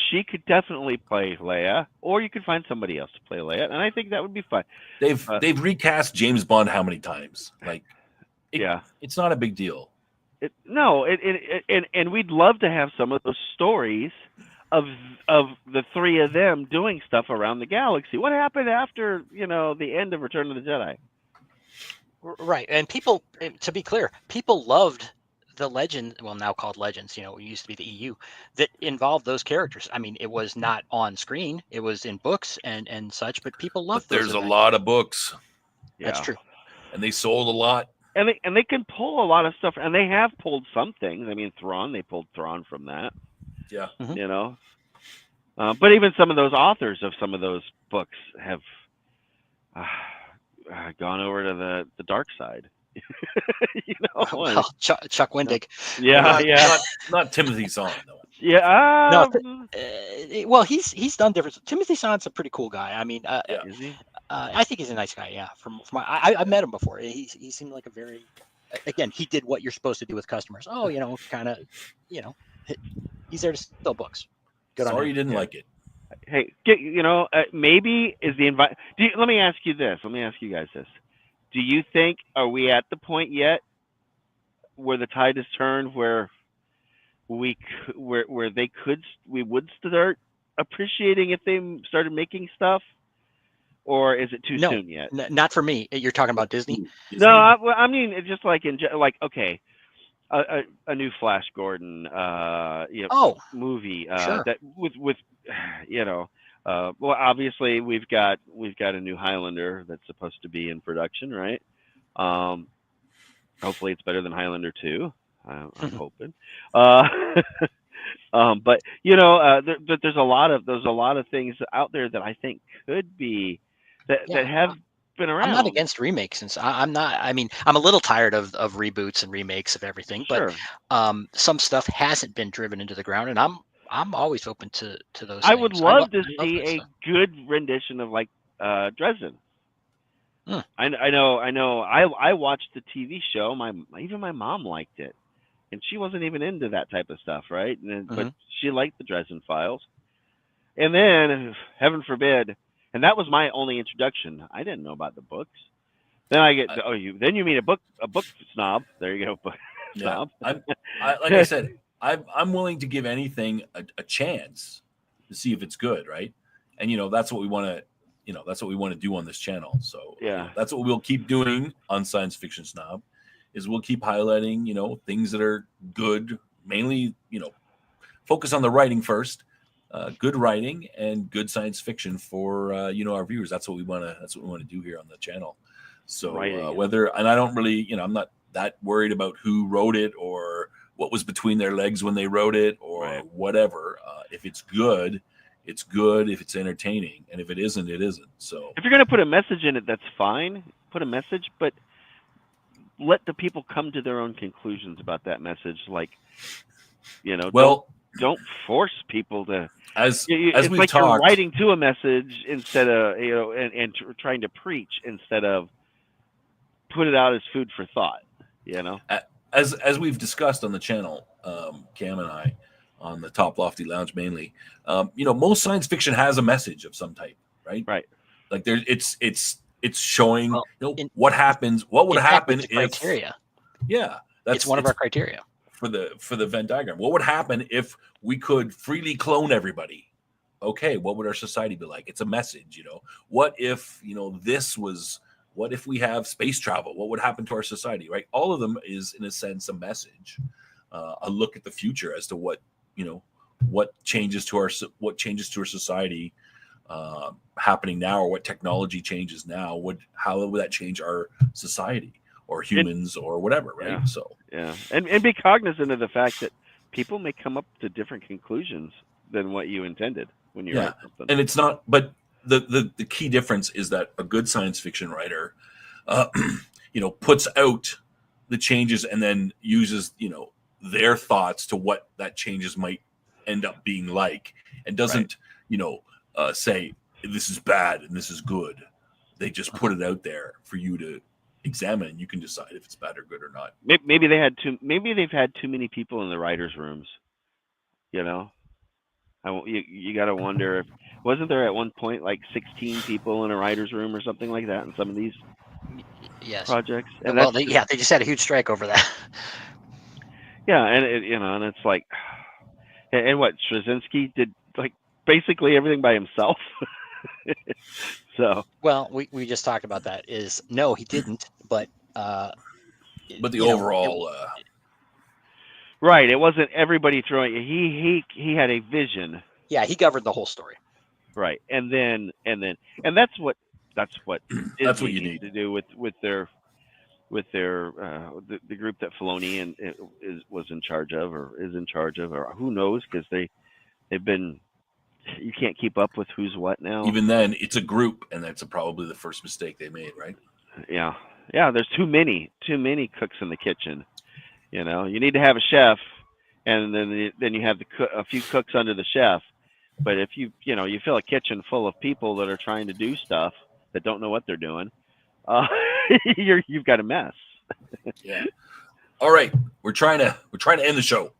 S5: She could definitely play Leia, or you could find somebody else to play Leia, and I think that would be fun.
S3: They've recast James Bond how many times? It's not a big deal.
S5: And we'd love to have some of those stories of the three of them doing stuff around the galaxy. What happened after the end of Return of the Jedi?
S4: Right, and people, to be clear, people loved the Legend, well, now called Legends, it used to be the EU, that involved those characters. I mean, it was not on screen; it was in books and such. But people loved
S3: But
S4: those.
S3: there's a
S4: events.
S3: lot of books,
S4: That's
S5: Yeah.
S4: true.
S3: and they sold a lot.
S5: And they can pull a lot of stuff, and they have pulled some things. I mean, Thrawn, they pulled Thrawn from that.
S3: Yeah.
S4: Mhm.
S5: You know, but even some of those authors of some of those books have gone over to the dark side. You know,
S4: Well, Chuck Wendig.
S5: yeah,
S3: not,
S5: yeah,
S3: not Timothy Zahn though.
S5: yeah.
S4: No, well, he's done different. Timothy Zahn's a pretty cool guy. I mean,
S3: Yeah.
S5: Is he?
S4: I think he's a nice guy. Yeah, I met him before. He seemed like a very, again, he did what you're supposed to do with customers. Oh, kind of, he's there to sell books. Good on
S3: Sorry
S4: him.
S3: you didn't
S5: Yeah.
S3: like it.
S5: Hey, maybe is the invite. Let me ask you this. Let me ask you guys this. Do you think, are we at the point yet where the tide has turned, where we would start appreciating if they started making stuff, or is it too
S4: No.
S5: soon yet?
S4: Not for me. You're talking about Disney.
S5: No, I mean it's just like okay, a new Flash Gordon,
S4: Oh,
S5: movie
S4: sure.
S5: that with well, obviously we've got a new Highlander that's supposed to be in production, right? Hopefully it's better than Highlander 2. I'm hoping. But there's a lot of things out there that I think could be that have been around.
S4: I'm not against remakes, since I'm not. I mean, I'm a little tired of reboots and remakes of everything, but
S5: Sure.
S4: some stuff hasn't been driven into the ground, and I'm always open to those.
S5: I would
S4: things.
S5: love to
S4: love
S5: see
S4: that
S5: a
S4: stuff.
S5: good rendition of like Dresden.
S4: Hmm.
S5: I know. I watched the TV show. Even my mom liked it, and she wasn't even into that type of stuff, right? But she liked the Dresden Files. And then, heaven forbid, and that was my only introduction. I didn't know about the books. Then I get then you meet a book snob. There you go, book snob.
S3: Like I said, I'm willing to give anything a chance to see if it's good, right? And that's what we want to. That's what we want to do on this channel. So
S5: Yeah.
S3: that's what we'll keep doing on Science Fiction Snob, is we'll keep highlighting, things that are good, mainly, focus on the writing first, good writing and good science fiction for, our viewers. That's what we want to do here on the channel. So and I don't really, I'm not that worried about who wrote it or what was between their legs when they wrote it or whatever. If it's good, it's good. If it's entertaining, and if it isn't, it isn't. So
S5: if you're going to put a message in it, that's fine. Put a message, but let the people come to their own conclusions about that message. Like, don't force people to.
S3: As
S5: it's
S3: we've
S5: like
S3: talked,
S5: you're writing to a message instead of and trying to preach instead of put it out as food for thought.
S3: As we've discussed on the channel, Cam and I, on the Top Lofty Lounge mainly, most science fiction has a message of some type, right?
S5: Right.
S3: Like it's showing what happens, what would happen if
S4: criteria.
S3: Yeah,
S4: it's one of our criteria
S3: for the Venn diagram. What would happen if we could freely clone everybody? Okay, what would our society be like? It's a message, What if what if we have space travel? What would happen to our society, right? All of them is, in a sense, a message, a look at the future as to what changes to our society happening now, or what technology changes now. How would that change our society or humans or whatever, right?
S5: Yeah.
S3: So
S5: and be cognizant of the fact that people may come up to different conclusions than what you intended when you write something.
S3: And it's not, but the key difference is that a good science fiction writer, puts out the changes and then uses, their thoughts to what that changes might end up being like, and doesn't, say this is bad and this is good. They just put it out there for you to examine, and you can decide if it's bad or good or not.
S5: Maybe they've had too many people in the writers' rooms. You got to wonder if wasn't there at one point like 16 people in a writer's room or something like that in some of these projects? And
S4: they just had a huge strike over that.
S5: Yeah, and and it's like, and what Straczynski did like basically everything by himself. So
S4: well, we just talked about that. Is no, he didn't, but
S3: the overall
S5: Right. It wasn't everybody throwing. He had a vision.
S4: Yeah, he governed the whole story.
S5: Right. And that's what
S3: That's what
S5: Disney
S3: you
S5: needs
S3: need.
S5: to do with their the group that Filoni was in charge of, or is in charge of, or who knows, because they've been, you can't keep up with who's what now.
S3: Even then, it's a group, and that's probably the first mistake they made, right?
S5: Yeah. There's too many cooks in the kitchen. You know, you need to have a chef, and then you have a few cooks under the chef. But if you fill a kitchen full of people that are trying to do stuff that don't know what they're doing, you've got a mess.
S3: Yeah. All right, we're trying to end the show.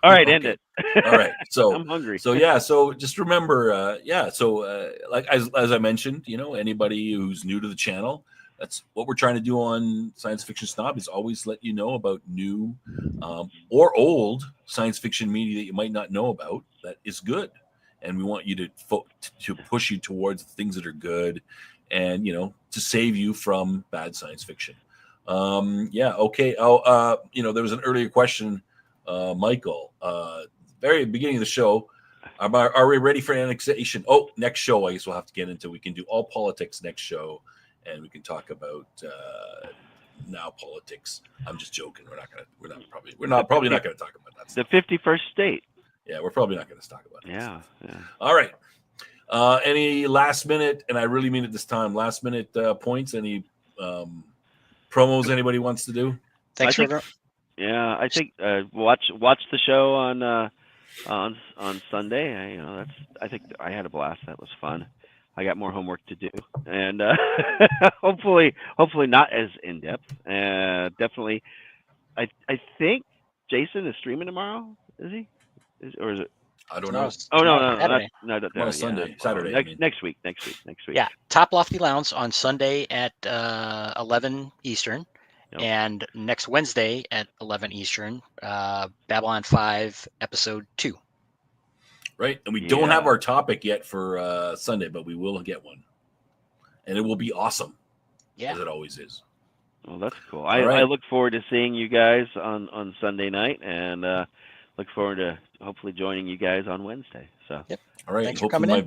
S5: All right,
S3: Okay.
S5: end it.
S3: All right, so
S5: I'm hungry.
S3: So yeah, so just remember, like as I mentioned, anybody who's new to the channel, that's what we're trying to do on Science Fiction Snob, is always let you know about new or old science fiction media that you might not know about that is good, and we want you to push you towards the things that are good, and to save you from bad science fiction. Okay. There was an earlier question, Michael, very beginning of the show. Are we ready for annexation? Oh, next show, I guess we'll have to get into. We can do all politics next show, and we can talk about now politics. I'm just joking. We're probably not gonna talk about that
S5: The
S3: stuff.
S5: 51st state.
S3: Yeah, we're probably not gonna talk about it.
S5: Yeah.
S3: All right. Any last minute, and I really mean it this time, last minute points? Any promos anybody wants to do?
S4: Thanks
S5: I
S4: for
S5: I think watch the show on Sunday. I think I had a blast. That was fun. I got more homework to do, and hopefully not as in depth. Definitely, I think Jason is streaming tomorrow. Is he? Or is it?
S3: I don't know.
S5: Oh no,
S4: Saturday.
S3: Well, Sunday, Saturday.
S5: Next week.
S4: Yeah, Top Lofty Lounge on Sunday at 11 Eastern,
S5: Yep.
S4: and next Wednesday at 11 Eastern, Babylon 5 Episode 2.
S3: Right, and we don't
S5: Yeah.
S3: have our topic yet for Sunday, but we will get one, and it will be awesome,
S4: Yeah.
S3: as it always is.
S5: Well, that's cool.
S3: right.
S5: I look forward to seeing you guys on Sunday night, and look forward to hopefully joining you guys on Wednesday. So
S3: All right,
S4: Thanks for
S3: hopefully
S4: coming
S3: my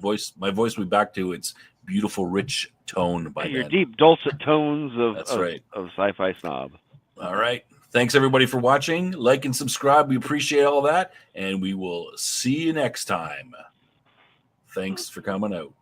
S3: voice will be back to its beautiful, rich tone by
S5: your
S3: then.
S5: deep dulcet tones
S3: That's right.
S5: of Sci-Fi Snob.
S3: All right, thanks everybody for watching. Like and subscribe. We appreciate all that, and we will see you next time. Thanks for coming out.